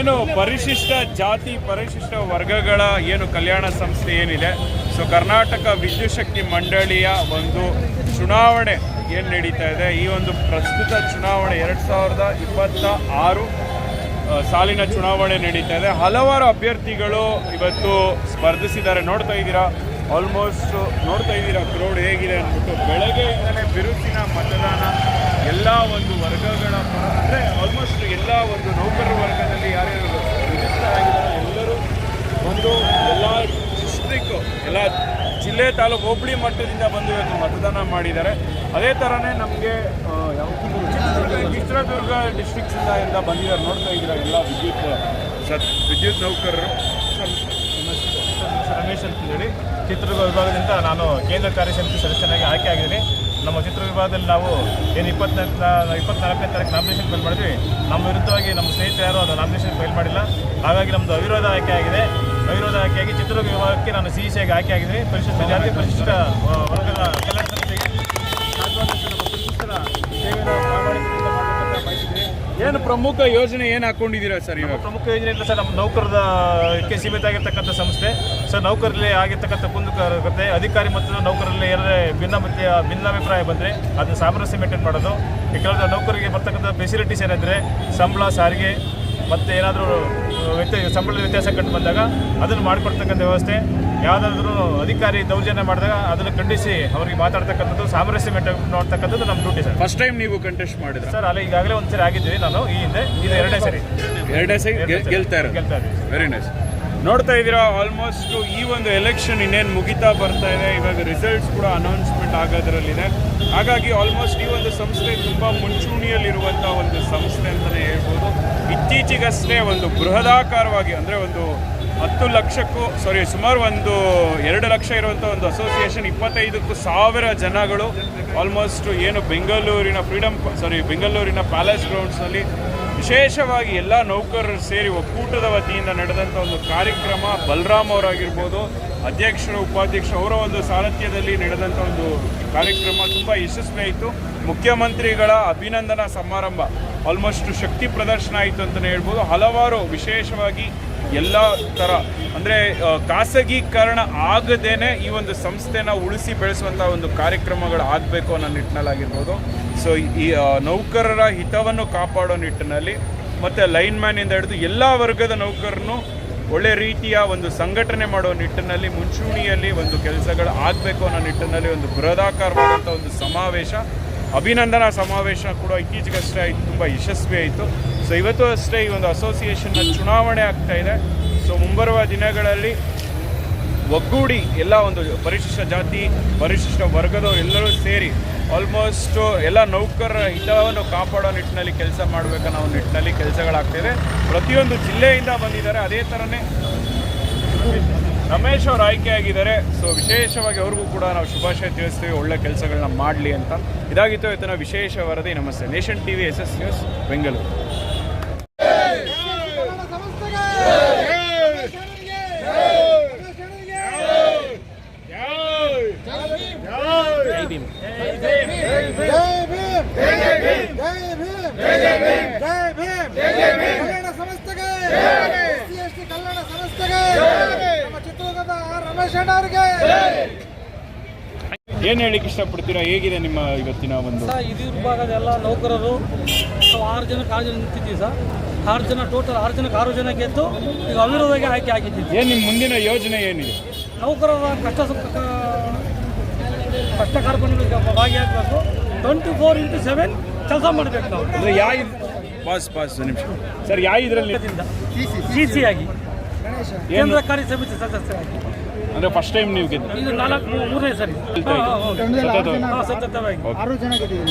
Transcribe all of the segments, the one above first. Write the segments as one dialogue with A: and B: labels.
A: ಏನು ಪರಿಶಿಷ್ಟ ಜಾತಿ ಪರಿಶಿಷ್ಟ ವರ್ಗಗಳ ಏನು ಕಲ್ಯಾಣ ಸಂಸ್ಥೆ ಏನಿದೆ, ಸೊ ಕರ್ನಾಟಕ ವಿದ್ಯುತ್ ಶಕ್ತಿ ಮಂಡಳಿಯ ಒಂದು ಚುನಾವಣೆ ಏನು ನಡೀತಾ ಇದೆ, ಈ ಒಂದು ಪ್ರಸ್ತುತ ಚುನಾವಣೆ 2026 ಸಾಲಿನ ಚುನಾವಣೆ ನಡೀತಾ ಇದೆ. ಹಲವಾರು ಅಭ್ಯರ್ಥಿಗಳು ಇವತ್ತು ಸ್ಪರ್ಧಿಸಿದ್ದಾರೆ. ನೋಡ್ತಾ ಇದ್ದೀರಾ, ಆಲ್ಮೋಸ್ಟ್ ನೋಡ್ತಾ ಇದ್ದೀರಾ ಕ್ರೌಡ್ ಹೇಗಿದೆ ಅಂದ್ಬಿಟ್ಟು. ಬೆಳಗ್ಗೆಯಿಂದಲೇ ಬಿರುಸಿನ ಮತದಾನ ಎಲ್ಲ ಒಂದು ವರ್ಗಗಳ ಅಂದರೆ ಆಲ್ಮೋಸ್ಟ್ ಎಲ್ಲ ಒಂದು ನೌಕರರ ವರ್ಗದಲ್ಲಿ ಯಾರ್ಯಾರು ರಿಜಿಸ್ಟರ್ ಆಗಿದ್ದಾರೆ ಎಲ್ಲರೂ ಒಂದು ಎಲ್ಲ ಡಿಸ್ಟ್ರಿಕ್ಟು ಎಲ್ಲ ಜಿಲ್ಲೆ ತಾಲೂಕು ಹೋಬಳಿ ಮಟ್ಟದಿಂದ ಬಂದು ಇವತ್ತು ಮತದಾನ ಮಾಡಿದ್ದಾರೆ. ಅದೇ ಥರನೇ ನಮಗೆ ಚಿತ್ರದುರ್ಗ ಡಿಸ್ಟ್ರಿಕ್ಸಿಂದ ಬಂದಿದ್ದಾರೆ. ನೋಡ್ತಾ ಇದ್ದೀರಾ ಎಲ್ಲ ವಿದ್ಯುತ್ ನೌಕರರು.
B: ರಮೇಶ್ ಅಂತ ಹೇಳಿ ಚಿತ್ರದುರ್ಗ ವಿಭಾಗದಿಂದ ನಾನು ಕೇಂದ್ರ ಕಾರ್ಯಸಮಿತಿ ಸದಸ್ಯನಾಗಿ ಆಯ್ಕೆ ಆಗಿದ್ದೀನಿ. ನಮ್ಮ ಚಿತ್ರದುರ್ಗ ವಿಭಾಗದಲ್ಲಿ ನಾವು ಏನು 24ನೇ ತಾರೀಕು ನಾಮಿನೇಷನ್ ಫೈಲ್ ಮಾಡಿದ್ವಿ. ನಮ್ಮ ವಿರುದ್ಧವಾಗಿ ನಮ್ಮ ಸ್ನೇಹಿತರು ಯಾರು ಅದು ನಾಮಿನೇಷನ್ ಫೈಲ್ ಮಾಡಿಲ್ಲ. ಹಾಗಾಗಿ ನಮ್ಮದು ಅವಿರೋಧ ಆಯ್ಕೆ ಆಗಿದೆ. ಅವಿರೋಧ ಆಯ್ಕೆಯಾಗಿ ಚಿತ್ರದುರ್ಗ ವಿಭಾಗಕ್ಕೆ ನಾನು CEC ಆಗಿ ಆಗಿದ್ದೀನಿ. ಪರಿಶಿಷ್ಟ ಜಾತಿ ಪರಿಶಿಷ್ಟ ವರ್ಗದ ಕಲ್ಯಾಣ ಸಂಸ್ಥೆಗೆ
A: ಏನು ಪ್ರಮುಖ ಯೋಜನೆ ಏನು ಹಾಕೊಂಡಿದ್ದೀರಾ ಸರ್? ಇವಾಗ
B: ಪ್ರಮುಖ ಯೋಜನೆ ಇಲ್ಲ ಸರ್, ನಮ್ಮ ನೌಕರದಕ್ಕೆ ಸೀಮಿತ ಆಗಿರ್ತಕ್ಕಂಥ ಸಂಸ್ಥೆ ಸರ್. ನೌಕರಲ್ಲಿ ಆಗಿರ್ತಕ್ಕಂಥ ಕುಂದುಕೊರತೆ ಅಧಿಕಾರಿ ಮತ್ತು ನೌಕರಲ್ಲಿ ಏನಾದರೆ ಭಿನ್ನಾಭಿಪ್ರಾಯ ಬಂದರೆ ಅದನ್ನು ಸಾಮರಸ್ಯ ಮೇಂಟೈನ್ ಮಾಡೋದು. ಈ ಕೆಲವು ನೌಕರಿಗೆ ಬರ್ತಕ್ಕಂಥ ಫೆಸಿಲಿಟೀಸ್ ಏನಂದರೆ ಸಂಬಳ, ಸಾರಿಗೆ ಮತ್ತು ಏನಾದರೂ ಸಂಬಳದ ವ್ಯತ್ಯಾಸ ಕಂಡು ಬಂದಾಗ ಅದನ್ನು ಮಾಡಿಕೊಡ್ತಕ್ಕಂಥ ವ್ಯವಸ್ಥೆ. ಯಾವುದಾದ್ರೂ ಅಧಿಕಾರಿ ದೌರ್ಜನ್ಯ ಮಾಡಿದಾಗ ಅದನ್ನು ಖಂಡಿಸಿ ಅವರಿಗೆ ಮಾತಾಡ್ತಕ್ಕಂಥದ್ದು, ಸಾಮರಸ್ಯ ಮೇಂಟೈನ್ ಮಾಡ್ತಕ್ಕಂಥದ್ದು ನಮ್ಮ ಡ್ಯೂಟಿ ಸರ್.
A: ಫಸ್ಟ್ ಟೈಮ್ ನೀವು ಕಂಟೆಸ್ಟ್ ಮಾಡಿದ್ರೆ
B: ಸರ್? ಅಲ್ಲ, ಈಗಾಗಲೇ ಒಂದು ಸರಿ ಆಗಿದ್ವಿ ನಾನು ಈ ಹಿಂದೆ. ಇದು ಎರಡನೇ ಸರಿ
A: ಗೆಲ್ತಾ ಇರೋದು. Very nice. ನೋಡ್ತಾ ಇದ್ದೀರಾ, ಆಲ್ಮೋಸ್ಟ್ ಈ ಒಂದು ಎಲೆಕ್ಷನ್ ಇನ್ನೇನು ಮುಗಿತಾ ಬರ್ತಾ ಇದೆ. ಇವಾಗ ರಿಸಲ್ಟ್ಸ್ ಕೂಡ ಅನೌನ್ಸ್ಮೆಂಟ್ ಆಗೋದ್ರಲ್ಲಿದೆ. ಹಾಗಾಗಿ ಆಲ್ಮೋಸ್ಟ್ ಈ ಒಂದು ಸಂಸ್ಥೆ ತುಂಬ ಮುಂಚೂಣಿಯಲ್ಲಿರುವಂಥ ಒಂದು ಸಂಸ್ಥೆ ಅಂತಲೇ ಹೇಳ್ಬೋದು. ಇತ್ತೀಚೆಗಷ್ಟೇ ಒಂದು ಬೃಹದಾಕಾರವಾಗಿ ಅಂದರೆ ಒಂದು 10 ಲಕ್ಷಕ್ಕೂ ಸುಮಾರು ಒಂದು 2 ಲಕ್ಷ ಇರುವಂಥ ಒಂದು ಅಸೋಸಿಯೇಷನ್ 25,000 ಜನಗಳು ಆಲ್ಮೋಸ್ಟ್ ಏನು ಬೆಂಗಳೂರಿನ ಪ್ಯಾಲೇಸ್ ಗ್ರೌಂಡ್ಸ್ನಲ್ಲಿ ವಿಶೇಷವಾಗಿ ಎಲ್ಲ ನೌಕರರು ಸೇರಿ ಒಕ್ಕೂಟದ ವತಿಯಿಂದ ನಡೆದಂಥ ಒಂದು ಕಾರ್ಯಕ್ರಮ. ಬಲರಾಮ್ ಅವರಾಗಿರ್ಬೋದು, ಅಧ್ಯಕ್ಷರು, ಉಪಾಧ್ಯಕ್ಷರು ಅವರ ಒಂದು ಸಾರಥ್ಯದಲ್ಲಿ ನಡೆದಂಥ ಒಂದು ಕಾರ್ಯಕ್ರಮ ತುಂಬ ಯಶಸ್ವಿಯಾಯಿತು. ಮುಖ್ಯಮಂತ್ರಿಗಳ ಅಭಿನಂದನಾ ಸಮಾರಂಭ ಆಲ್ಮೋಸ್ಟ್ ಶಕ್ತಿ ಪ್ರದರ್ಶನ ಆಯಿತು ಅಂತಲೇ ಹೇಳ್ಬೋದು. ಹಲವಾರು ವಿಶೇಷವಾಗಿ ಎಲ್ಲ ಥರ ಅಂದರೆ ಖಾಸಗೀಕರಣ ಆಗದೇನೆ ಈ ಒಂದು ಸಂಸ್ಥೆನ ಉಳಿಸಿ ಬೆಳೆಸುವಂಥ ಒಂದು ಕಾರ್ಯಕ್ರಮಗಳು ಆಗಬೇಕು ಅನ್ನೋ ನಿಟ್ಟಿನಲ್ಲಾಗಿರ್ಬೋದು. ಸೊ ಈ ನೌಕರರ ಹಿತವನ್ನು ಕಾಪಾಡೋ ನಿಟ್ಟಿನಲ್ಲಿ ಮತ್ತು ಲೈನ್ಮ್ಯಾನಿಂದ ಹಿಡಿದು ಎಲ್ಲ ವರ್ಗದ ನೌಕರನ್ನು ಒಳ್ಳೆ ರೀತಿಯ ಒಂದು ಸಂಘಟನೆ ಮಾಡೋ ನಿಟ್ಟಿನಲ್ಲಿ ಮುಂಚೂಣಿಯಲ್ಲಿ ಒಂದು ಕೆಲಸಗಳು ಆಗಬೇಕು ಅನ್ನೋ ನಿಟ್ಟಿನಲ್ಲಿ ಒಂದು ಬೃಹದಾಕಾರವಾದಂಥ ಒಂದು ಸಮಾವೇಶ, ಅಭಿನಂದನಾ ಸಮಾವೇಶ ಕೂಡ ಇತ್ತೀಚೆಗಷ್ಟೇ ಆಯಿತು, ತುಂಬ ಯಶಸ್ವಿ ಆಯಿತು. ಸೊ ಇವತ್ತು ಅಷ್ಟೇ ಈ ಒಂದು ಅಸೋಸಿಯೇಷನ್ನ ಚುನಾವಣೆ ಆಗ್ತಾ ಇದೆ. ಸೊ ಮುಂಬರುವ ದಿನಗಳಲ್ಲಿ ಒಗ್ಗೂಡಿ ಎಲ್ಲ ಒಂದು ಪರಿಶಿಷ್ಟ ಜಾತಿ ಪರಿಶಿಷ್ಟ ವರ್ಗದವರು ಎಲ್ಲರೂ ಸೇರಿ ಆಲ್ಮೋಸ್ಟ್ ಎಲ್ಲ ನೌಕರರ ಹಿತವನ್ನು ಕಾಪಾಡೋ ನಿಟ್ಟಿನಲ್ಲಿ ಕೆಲಸ ಮಾಡಬೇಕನ್ನೋ ಒಂದು ನಿಟ್ಟಿನಲ್ಲಿ ಕೆಲಸಗಳಾಗ್ತಿದೆ. ಪ್ರತಿಯೊಂದು ಜಿಲ್ಲೆಯಿಂದ ಬಂದಿದ್ದಾರೆ. ಅದೇ ಥರನೇ ರಮೇಶ್ ಅವರು ಆಯ್ಕೆಯಾಗಿದ್ದಾರೆ. ಸೊ ವಿಶೇಷವಾಗಿ ಅವ್ರಿಗೂ ಕೂಡ ನಾವು ಶುಭಾಶಯ ತಿಳಿಸ್ತೀವಿ, ಒಳ್ಳೆ ಕೆಲಸಗಳನ್ನ ಮಾಡಲಿ ಅಂತ. ಇದಾಗಿತ್ತು ಇವತ್ತಿನ ವಿಶೇಷ ವರದಿ. ನಮಸ್ತೆ. Nation TV SS news Bengaluru. ಏನು ಹೇಳಿಕ್ಕೆ ಇಷ್ಟಪಡ್ತೀರಾ? ಹೇಗಿದೆ ನಿಮ್ಮ ಇವತ್ತಿನ ಒಂದು
C: ಇದು ವಿಭಾಗದ ಎಲ್ಲ ನೌಕರರು 6 ಜನಕ್ಕೆ 6 ಜನ ನಿಂತಿದ್ದೀವಿ ಸರ್. 6 ಜನ ಟೋಟಲ್ 6 ಜನಕ್ಕೆ 6 ಜನ ಗೆದ್ದು ಈಗ ಅವಿರೋಧವಾಗಿ ಆಯ್ಕೆ ಆಗಿದ್ದೀವಿ.
A: ಏನು ನಿಮ್ಮ ಮುಂದಿನ ಯೋಜನೆ ಏನಿದೆ?
C: ನೌಕರರ ಕಷ್ಟ ಕಾರ್ಪಣ್ಯಗಳಿಗೆ ಭಾಗಿಯಾಗಬೇಕು. 24x7 ಕೆಲಸ ಮಾಡಬೇಕು ನಾವು.
A: ಅಂದರೆ ಪಾಸ್ ನಿಮಿಷ ಸರ್, ಯಾವ ಇದರಲ್ಲಿ
C: CC ಆಗಿ ಕೇಂದ್ರ ಕಾರ್ಯ ಸಮಿತಿ ಸದಸ್ಯರಾಗಿ.
A: ಅಂದರೆ ಫಸ್ಟ್ ಟೈಮ್ ನೀವು ಗೆದ್ದು?
C: ಇದು 3ನೇ ಸರಿ ಸತತವಾಗಿ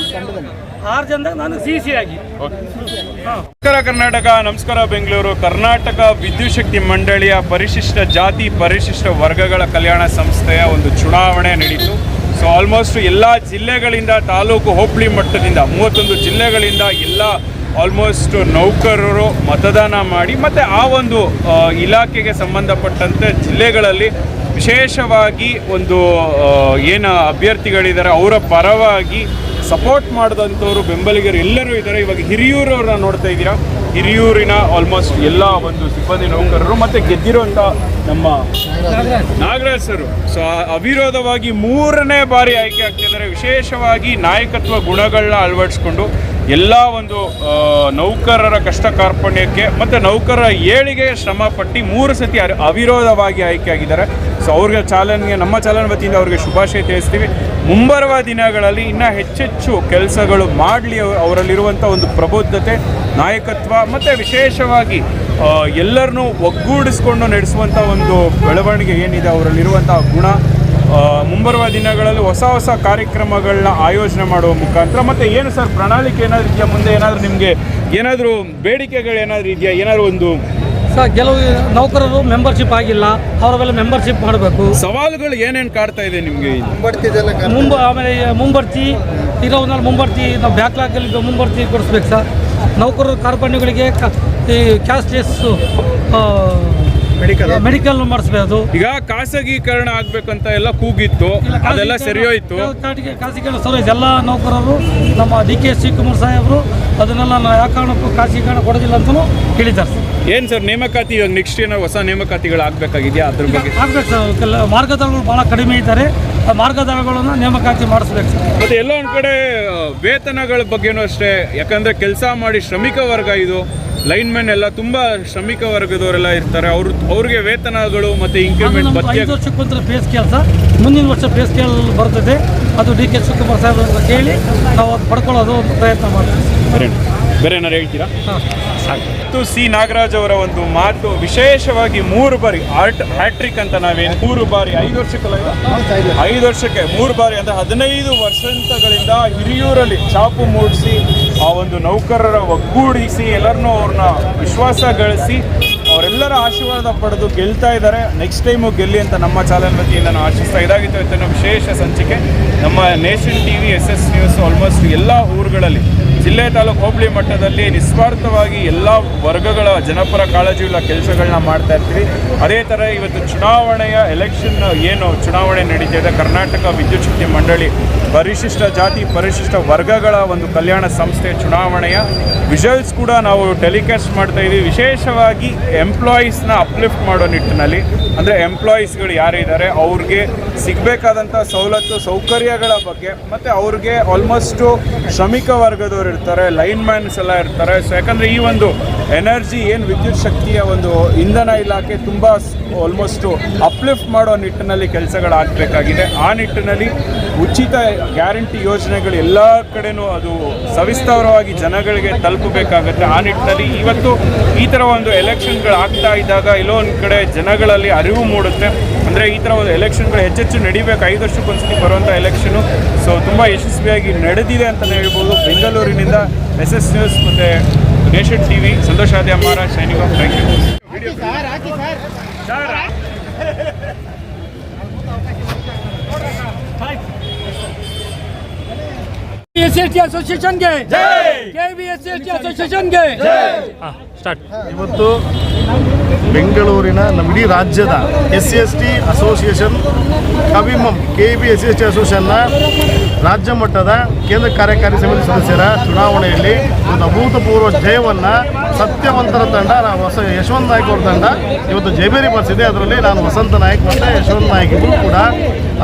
C: 6 ಜನದಾಗ ನಾನು CC ಆಗಿ.
A: ನಮಸ್ಕಾರ ಕರ್ನಾಟಕ, ನಮಸ್ಕಾರ ಬೆಂಗಳೂರು. ಕರ್ನಾಟಕ ವಿದ್ಯುತ್ ಶಕ್ತಿ ಮಂಡಳಿಯ ಪರಿಶಿಷ್ಟ ಜಾತಿ ಪರಿಶಿಷ್ಟ ವರ್ಗಗಳ ಕಲ್ಯಾಣ ಸಂಸ್ಥೆಯ ಒಂದು ಚುನಾವಣೆ ನಡೀತು. ಸೊ ಆಲ್ಮೋಸ್ಟ್ ಎಲ್ಲ ಜಿಲ್ಲೆಗಳಿಂದ, ತಾಲೂಕು ಹೋಬಳಿ ಮಟ್ಟದಿಂದ 31 ಜಿಲ್ಲೆಗಳಿಂದ ಎಲ್ಲ ಆಲ್ಮೋಸ್ಟ್ ನೌಕರರು ಮತದಾನ ಮಾಡಿ ಮತ್ತು ಆ ಒಂದು ಇಲಾಖೆಗೆ ಸಂಬಂಧಪಟ್ಟಂತೆ ಜಿಲ್ಲೆಗಳಲ್ಲಿ ವಿಶೇಷವಾಗಿ ಒಂದು ಏನು ಅಭ್ಯರ್ಥಿಗಳಿದ್ದಾರೆ ಅವರ ಪರವಾಗಿ ಸಪೋರ್ಟ್ ಮಾಡಿದಂಥವ್ರು ಬೆಂಬಲಿಗರು ಎಲ್ಲರೂ ಇದ್ದಾರೆ. ಇವಾಗ ಹಿರಿಯೂರವ್ರನ್ನ ನೋಡ್ತಾ ಇದ್ದೀರಾ, ಹಿರಿಯೂರಿನ ಆಲ್ಮೋಸ್ಟ್ ಎಲ್ಲ ಒಂದು ಸಿಬ್ಬಂದಿ ನೌಕರರು ಮತ್ತು ಗೆದ್ದಿರುವಂಥ ನಮ್ಮ ನಾಗರಾಜ್ ಸರ್ ಸೊ ಅವಿರೋಧವಾಗಿ 3ನೇ ಬಾರಿ ಆಯ್ಕೆ ಆಗ್ತಿದ್ದಾರೆ. ವಿಶೇಷವಾಗಿ ನಾಯಕತ್ವ ಗುಣಗಳನ್ನ ಅಳವಡಿಸ್ಕೊಂಡು ಎಲ್ಲ ಒಂದು ನೌಕರರ ಕಷ್ಟ ಕಾರ್ಪಣ್ಯಕ್ಕೆ ಮತ್ತು ನೌಕರರ ಏಳಿಗೆ ಶ್ರಮ ಪಟ್ಟು 3 ಸತಿ ಅವಿರೋಧವಾಗಿ ಆಯ್ಕೆ ಆಗಿದ್ದಾರೆ. ಸೊ ಅವ್ರಿಗೆ ನಮ್ಮ ಚಾಲನೆ ವತಿಯಿಂದ ಅವ್ರಿಗೆ ಶುಭಾಶಯ ತಿಳಿಸ್ತೀವಿ. ಮುಂಬರುವ ದಿನಗಳಲ್ಲಿ ಇನ್ನೂ ಹೆಚ್ಚೆಚ್ಚು ಕೆಲಸಗಳು ಮಾಡಲಿ, ಅವರಲ್ಲಿರುವಂಥ ಒಂದು ಪ್ರಬುದ್ಧತೆ, ನಾಯಕತ್ವ ಮತ್ತು ವಿಶೇಷವಾಗಿ ಎಲ್ಲರನ್ನೂ ಒಗ್ಗೂಡಿಸ್ಕೊಂಡು ನಡೆಸುವಂಥ ಒಂದು ಬೆಳವಣಿಗೆ ಏನಿದೆ ಅವರಲ್ಲಿರುವಂಥ ಗುಣ, ಮುಂಬರುವ ದಿನಗಳಲ್ಲಿ ಹೊಸ ಕಾರ್ಯಕ್ರಮಗಳನ್ನ ಆಯೋಜನೆ ಮಾಡುವ ಮುಖಾಂತರ ಮತ್ತು ಏನು ಸರ್ ಪ್ರಣಾಳಿಕೆ ಏನಾದರೂ ಇದೆಯಾ, ಮುಂದೆ ಏನಾದರೂ ನಿಮಗೆ ಏನಾದರೂ ಬೇಡಿಕೆಗಳು ಏನಾದರೂ ಇದೆಯಾ, ಏನಾದರೂ ಒಂದು
C: ಸರ್ ಕೆಲವು ನೌಕರರು ಮೆಂಬರ್ಶಿಪ್ ಆಗಿಲ್ಲ, ಅವರ ಮೇಲೆ ಮೆಂಬರ್ಶಿಪ್ ಮಾಡಬೇಕು.
A: ಸವಾಲುಗಳು ಏನೇನು ಕಾಡ್ತಾ ಇದೆ ನಿಮಗೆ?
C: ಆಮೇಲೆ ಮುಂಬಡ್ತಿ ಇರೋದ್ರಲ್ಲಿ ಮುಂಬಡ್ತಿ ನಾವು ಬ್ಯಾಕ್ಲಾಗಲ್ಲಿ ಮುಂಬಡ್ತಿ ಕೊಡಿಸ್ಬೇಕು ಸರ್. ನೌಕರರು ಕಾರ್ಪಣ್ಯಗಳಿಗೆ ಈ ಕ್ಯಾಶ್ಲೆಸ್ ಮೆಡಿಕಲ್ ಮಾಡಿಸ್ಬೋದು.
A: ಈಗ ಖಾಸಗೀಕರಣ ಆಗ್ಬೇಕಂತ ಎಲ್ಲ ಕೂಗಿತ್ತು, ಅದೆಲ್ಲ ಸರಿಯೋಯ್ತು.
C: ಖಾಸಗೀಕರಣ ಸರಿ ಎಲ್ಲ ನೌಕರರು ನಮ್ಮ DK ಶಿವಕುಮಾರ್ ಸಾಹೇಬರು ಅದನ್ನೆಲ್ಲ ಯಾವ ಕಾರಣಕ್ಕೂ ಖಾಸಗೀಕರಣ ಕೊಡೋದಿಲ್ಲ ಅಂತಲೂ ಹೇಳಿದ್ದಾರೆ ಸರ್.
A: ಏನು ಸರ್ ನೇಮಕಾತಿ ಇವಾಗ ನೆಕ್ಸ್ಟ್ ಏನೋ ಹೊಸ ನೇಮಕಾತಿಗಳು ಆಗಬೇಕಾಗಿದೆಯಾ? ಅದ್ರ ಬಗ್ಗೆ
C: ಆಗ್ಬೇಕು ಸರ್. ಮಾರ್ಗದರ್ಶಕರು ಭಾಳ ಕಡಿಮೆ ಇದ್ದಾರೆ, ಆ ಮಾರ್ಗದರ್ಶಕಗಳನ್ನು ನೇಮಕಾತಿ ಮಾಡಿಸ್ಬೇಕು ಸರ್.
A: ಮತ್ತು ಎಲ್ಲೋ ಒಂದು ಕಡೆ ವೇತನಗಳ ಬಗ್ಗೆನೂ ಅಷ್ಟೇ, ಯಾಕಂದರೆ ಕೆಲಸ ಮಾಡಿ ಶ್ರಮಿಕ ವರ್ಗ ಇದು, ಲೈನ್ಮೆನ್ ಎಲ್ಲ ತುಂಬ ಶ್ರಮಿಕ ವರ್ಗದವರೆಲ್ಲ ಇರ್ತಾರೆ, ಅವ್ರಿಗೆ ವೇತನಗಳು ಮತ್ತು ಇಂಕ್ರಿಮೆಂಟ್
C: 5 ವರ್ಷಕ್ಕೊಂದು ಪೇ ಸ್ಕೇಲ್ ಸರ್. ಮುಂದಿನ ವರ್ಷ ಪೇ ಸ್ಕೇಲ್ ಬರ್ತದೆ, ಅದು DK ಶಿವಕುಮಾರ್ ಸಾಹೇಬ್ರ ಕೇಳಿ ನಾವು ಅದು ಪಡ್ಕೊಳ್ಳೋದು ಒಂದು ಪ್ರಯತ್ನ ಮಾಡ್ತೀವಿ.
A: ಬೇರೆ ಏನಾರು ಹೇಳ್ತೀರಾ? ಸಾಕು. ಸಿ ನಾಗರಾಜ್ ಅವರ ಒಂದು ಮಾತು, ವಿಶೇಷವಾಗಿ 3 ಬಾರಿ ಹ್ಯಾಟ್ರಿಕ್ ಅಂತ ನಾವೇನು 3 ಬಾರಿ 5 ವರ್ಷಕ್ಕಲ್ಲ 5 ವರ್ಷಕ್ಕೆ 3 ಬಾರಿ ಅಂದರೆ 15 ವರ್ಷಗಳಿಂದ ಹಿರಿಯೂರಲ್ಲಿ ಛಾಪು ಮೂಡಿಸಿ ಆ ಒಂದು ನೌಕರರ ಒಗ್ಗೂಡಿಸಿ ಎಲ್ಲರನ್ನೂ ಅವ್ರನ್ನ ವಿಶ್ವಾಸ ಗಳಿಸಿ ಅವರೆಲ್ಲರ ಆಶೀರ್ವಾದ ಪಡೆದು ಗೆಲ್ತಾ ಇದ್ದಾರೆ. ನೆಕ್ಸ್ಟ್ ಟೈಮು ಗೆಲ್ಲಿ ಅಂತ ನಮ್ಮ ಚಾನಲ್ ವತಿಯಿಂದ ನಾನು ಆಶಿಸ್ತಾ. ಇದಾಗಿತ್ತು ಇವತ್ತಿನ ವಿಶೇಷ ಸಂಚಿಕೆ. ನಮ್ಮ nation TV, SS news almost ಎಲ್ಲ ಊರುಗಳಲ್ಲಿ, ಜಿಲ್ಲೆ, ತಾಲೂಕು, ಹೋಬಳಿ ಮಟ್ಟದಲ್ಲಿ ನಿಸ್ವಾರ್ಥವಾಗಿ ಎಲ್ಲ ವರ್ಗಗಳ ಜನಪರ ಕಾಳಜಿಯುಳ್ಳ ಕೆಲಸಗಳನ್ನ ಮಾಡ್ತಾ ಇರ್ತೀವಿ. ಅದೇ ಥರ ಇವತ್ತು ಚುನಾವಣೆಯ ಎಲೆಕ್ಷನ್ ಏನು ಚುನಾವಣೆ ನಡೀತಾ ಇದೆ, ಕರ್ನಾಟಕ ವಿದ್ಯುತ್ ಶಕ್ತಿ ಮಂಡಳಿ ಪರಿಶಿಷ್ಟ ಜಾತಿ ಪರಿಶಿಷ್ಟ ವರ್ಗಗಳ ಒಂದು ಕಲ್ಯಾಣ ಸಂಸ್ಥೆ ಚುನಾವಣೆಯ ವಿಜುವಲ್ಸ್ ಕೂಡ ನಾವು ಟೆಲಿಕಾಸ್ಟ್ ಮಾಡ್ತಾ ಇದ್ದೀವಿ. ವಿಶೇಷವಾಗಿ ಎಂಪ್ಲಾಯೀಸ್ನ ಅಪ್ಲಿಫ್ಟ್ ಮಾಡೋ ನಿಟ್ಟಿನಲ್ಲಿ, ಅಂದರೆ ಎಂಪ್ಲಾಯೀಸ್ಗಳು ಯಾರಿದ್ದಾರೆ ಅವ್ರಿಗೆ ಸಿಗಬೇಕಾದಂಥ ಸವಲತ್ತು ಸೌಕರ್ಯಗಳ ಬಗ್ಗೆ, ಮತ್ತು ಅವ್ರಿಗೆ ಆಲ್ಮೋಸ್ಟು ಶ್ರಮಿಕ ವರ್ಗದವರು ಇರ್ತಾರೆ, ಲೈನ್ ಮ್ಯಾನ್ಸ್ ಎಲ್ಲ ಇರ್ತಾರೆ. ಸೊ ಯಾಕಂದರೆ ಈ ಒಂದು ಎನರ್ಜಿ ಏನು ವಿದ್ಯುತ್ ಶಕ್ತಿಯ ಒಂದು ಇಂಧನ ಇಲಾಖೆ ತುಂಬ ಆಲ್ಮೋಸ್ಟು ಅಪ್ಲಿಫ್ಟ್ ಮಾಡೋ ನಿಟ್ಟಿನಲ್ಲಿ ಕೆಲಸಗಳಾಗಬೇಕಾಗಿದೆ. ಆ ನಿಟ್ಟಿನಲ್ಲಿ ಉಚಿತ ಗ್ಯಾರಂಟಿ ಯೋಜನೆಗಳು ಎಲ್ಲ ಕಡೆನೂ ಅದು ಸವಿಸ್ತಾರವಾಗಿ ಜನಗಳಿಗೆ ತಲುಪಬೇಕಾಗತ್ತೆ. ಆ ನಿಟ್ಟಿನಲ್ಲಿ ಇವತ್ತು ಈ ಥರ ಒಂದು ಎಲೆಕ್ಷನ್ಗಳು ಆಗ್ತಾ ಇದ್ದಾಗ ಎಲ್ಲೋ ಒಂದು ಕಡೆ ಜನಗಳಲ್ಲಿ ಅರಿವು ಮೂಡುತ್ತೆ. ಅಂದರೆ ಈ ಥರ ಒಂದು ಎಲೆಕ್ಷನ್ಗಳು ಹೆಚ್ಚೆಚ್ಚು ನಡಿಬೇಕು, 5 ವರ್ಷಕ್ಕೊಂದ್ಸತಿ ಬರುವಂಥ ಎಲೆಕ್ಷನು. ಸೊ ತುಂಬ ಯಶಸ್ವಿಯಾಗಿ ನಡೆದಿದೆ ಅಂತಲೇ ಹೇಳ್ಬೋದು. ಬೆಂಗಳೂರಿನಿಂದ SS ನ್ಯೂಸ್ ಮತ್ತು ನೇಷನ್ TV, ಸಂತೋಷ್ ಆದ್ಯ ಮಹಾರಾಜ್, ಸೈನಿಕ. Thank you.
C: SST ಅಸೋಸಿಯೇಷನ್ಗೆ KVSST ಅಸೋಸಿಯೇಷನ್ಗೆ ಸ್ಟಾರ್ಟ್.
D: ಇವತ್ತು ಬೆಂಗಳೂರಿನ ನಮ್ಮ ಇಡೀ ರಾಜ್ಯದ SST ಅಸೋಸಿಯೇಷನ್ ಕವಿಮಂ KVSST ಅಸೋಸಿಯೇಷನ್ನ ರಾಜ್ಯ ಮಟ್ಟದ ಕೇಂದ್ರ ಕಾರ್ಯಕಾರಿ ಸಮಿತಿ ಸದಸ್ಯರ ಚುನಾವಣೆಯಲ್ಲಿ ಒಂದು ಅಭೂತಪೂರ್ವ ಜಯವನ್ನು ಸತ್ಯವಂತರ ತಂಡ, ಯಶವಂತ ನಾಯ್ಕ ಅವ್ರ ತಂಡ ಇವತ್ತು ಜಯಬೇರಿ ಮಾಡಿಸಿದೆ. ಅದರಲ್ಲಿ ನಾನು ವಸಂತ ನಾಯ್ಕ ಮತ್ತು ಯಶವಂತ ನಾಯ್ಕ ಇಬ್ಬರು ಕೂಡ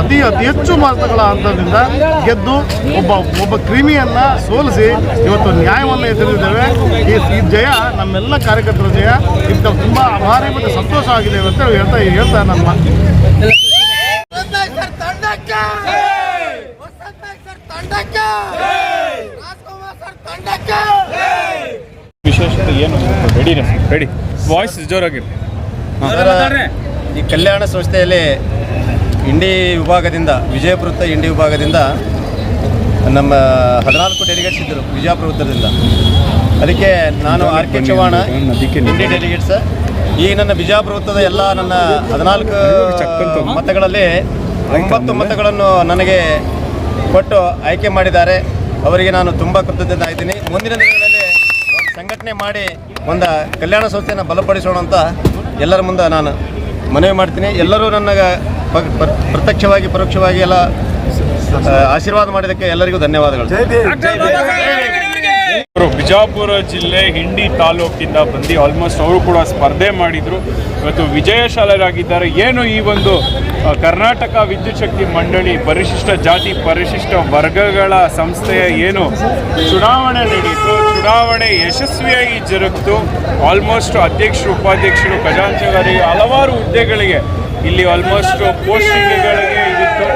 D: ಅತಿ ಹೆಚ್ಚು ಮತಗಳ ಅಂತರದಿಂದ ಗೆದ್ದು ಒಬ್ಬ ಕ್ರಿಮಿಯನ್ನು ಸೋಲಿಸಿ ಇವತ್ತು ನ್ಯಾಯವನ್ನು ಎದುರಿದ್ದೇವೆ. ಈ ಜಯ ನಮ್ಮೆಲ್ಲ ಕಾರ್ಯಕರ್ತರ ಜಯ. ಇದು ತುಂಬ ಭಾರಿ ಮತ್ತು ಸಂತೋಷ ಆಗಿದೆ ಅಂತ ಹೇಳ್ತಾ ನನ್ನ ಮಾತು.
A: ವಿಶೇಷತೆ ಏನು? ರೆಡಿ ವಾಯ್ಸ್ ಜೋರಾಗಿರಿ.
E: ಈ ಕಲ್ಯಾಣ ಸಂಸ್ಥೆಯಲ್ಲಿ ಇಂಡಿ ವಿಭಾಗದಿಂದ, ವಿಜಯಪುರ ಇಂಡಿ ವಿಭಾಗದಿಂದ ನಮ್ಮ 14 ಡೆಲಿಗೇಟ್ಸ್ ಇದ್ದರು ವಿಜಯಪುರ ಉತ್ತರದಿಂದ. ಅದಕ್ಕೆ ನಾನು RK ಚವ್ಹಾಣ ಇಂಡಿ ಡೆಲಿಗೇಟ್ಸ್. ಈ ನನ್ನ ಬಿಜಾಪುರ ವೃತ್ತದ ಎಲ್ಲ ನನ್ನ 14 ಮತಗಳಲ್ಲಿ 9 ಮತಗಳನ್ನು ನನಗೆ ಕೊಟ್ಟು ಆಯ್ಕೆ ಮಾಡಿದ್ದಾರೆ. ಅವರಿಗೆ ನಾನು ತುಂಬ ಕೃತಜ್ಞನಾಗಿದ್ದೀನಿ. ಮುಂದಿನ ದಿನಗಳಲ್ಲಿ ಒಂದು ಸಂಘಟನೆ ಮಾಡಿ ಒಂದು ಕಲ್ಯಾಣ ಸಂಸ್ಥೆಯನ್ನು ಬಲಪಡಿಸೋಣ ಅಂತ ಎಲ್ಲರ ಮುಂದೆ ನಾನು ಮನವಿ ಮಾಡ್ತೀನಿ. ಎಲ್ಲರೂ ನನಗೆ ಪ್ರತ್ಯಕ್ಷವಾಗಿ ಪರೋಕ್ಷವಾಗಿ ಎಲ್ಲ ಆಶೀರ್ವಾದ ಮಾಡಿದ್ದಕ್ಕೆ ಎಲ್ಲರಿಗೂ ಧನ್ಯವಾದಗಳು.
A: ಬಿಜಾಪುರ ಜಿಲ್ಲೆ ಹಿಂಡಿ ತಾಲೂಕಿಂದ ಬಂದು ಆಲ್ಮೋಸ್ಟ್ ಅವರು ಕೂಡ ಸ್ಪರ್ಧೆ ಮಾಡಿದರು. ಇವತ್ತು ವಿಜಯಶಾಲರಾಗಿದ್ದಾರೆ. ಏನು ಈ ಒಂದು ಕರ್ನಾಟಕ ವಿದ್ಯುತ್ ಶಕ್ತಿ ಮಂಡಳಿ ಪರಿಶಿಷ್ಟ ಜಾತಿ ಪರಿಶಿಷ್ಟ ವರ್ಗಗಳ ಸಂಸ್ಥೆಯ ಏನು ಚುನಾವಣೆ ನಡೀತು, ಚುನಾವಣೆ ಯಶಸ್ವಿಯಾಗಿ ಜರುಗಿತು. ಆಲ್ಮೋಸ್ಟ್ ಅಧ್ಯಕ್ಷರು, ಉಪಾಧ್ಯಕ್ಷರು, ಖಜಾಂಚಿಗಳಿಗೆ ಹಲವಾರು ಹುದ್ದೆಗಳಿಗೆ ಇಲ್ಲಿ ಆಲ್ಮೋಸ್ಟ್ ಪೋಸ್ಟಿಂಗ್ಗಳಿಗೆ ಇತ್ತು.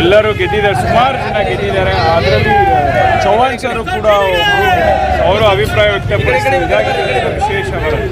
A: ಎಲ್ಲರೂ ಗೆದ್ದಿದ್ದಾರೆ, ಸುಮಾರು ಜನ ಗೆದ್ದಿದ್ದಾರೆ. ಅದರಲ್ಲಿ ಚೌಹಾಣ್ ಸರ್ ಕೂಡ ಅವರು ಅಭಿಪ್ರಾಯ ವ್ಯಕ್ತಪಡಿಸಿದ್ದಾರೆ. ಇದಾಗಿದೆ ವಿಶೇಷ ವರದಿ.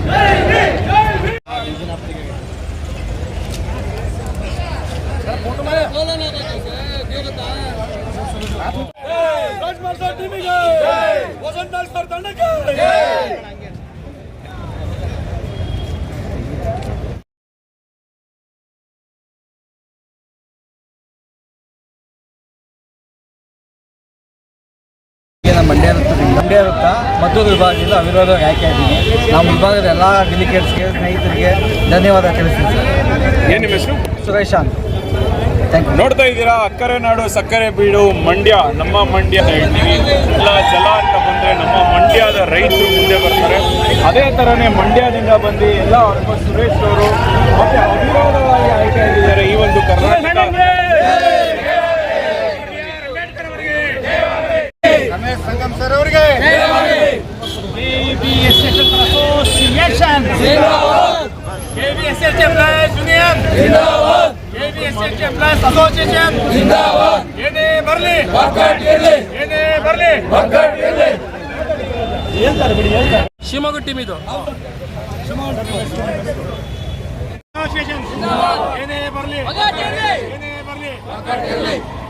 F: ಮಂಡ್ಯ ವೃತ್ತ ಮದ್ದೂರು ವಿಭಾಗದಿಂದ ಅವಿರೋಧವಾಗಿ ಆಯ್ಕೆಯಾಗಿದ್ದೀನಿ. ನಮ್ಮ ವಿಭಾಗದ ಎಲ್ಲ ಡೆಲಿಗೇಟ್ಸ್ಗೆ, ಸ್ನೇಹಿತರಿಗೆ ಧನ್ಯವಾದ ತಿಳಿಸ್ತೀನಿ ಸರ್.
A: ಏನು ನಿಮ್ಮ ಹೆಸರು?
F: ಸುರೇಶ ಅಂತ.
A: ನೋಡ್ತಾ ಇದ್ದೀರಾ, ಅಕ್ಕರೆ ನಾಡು ಸಕ್ಕರೆ ಬೀಡು ಮಂಡ್ಯ, ನಮ್ಮ ಮಂಡ್ಯ ಹೇಳ್ತೀವಿ. ಎಲ್ಲ ಜಲ ಅಂತ ಬಂದರೆ ನಮ್ಮ ಮಂಡ್ಯದ ರೈತರು ಮುಂದೆ ಬರ್ತಾರೆ. ಅದೇ ಥರನೇ ಮಂಡ್ಯದಿಂದ ಬಂದು ಎಲ್ಲ ಆಲ್ಮೋಸ್ಟ್ ಸುರೇಶ್ ಅವರು ಮತ್ತೆ ಅವಿರೋಧವಾಗಿ ಆಯ್ಕೆಯಾಗಿದ್ದಾರೆ. ಈ ಒಂದು ಕರ್ನಾಟಕ
D: ರಮೇಶ್ ಸಂಗಮ್ ಸರ್ ಅವರಿಗೆ
C: ಶಿವಮೊಗ್ಗ ಟೀಮ್ ಇದು.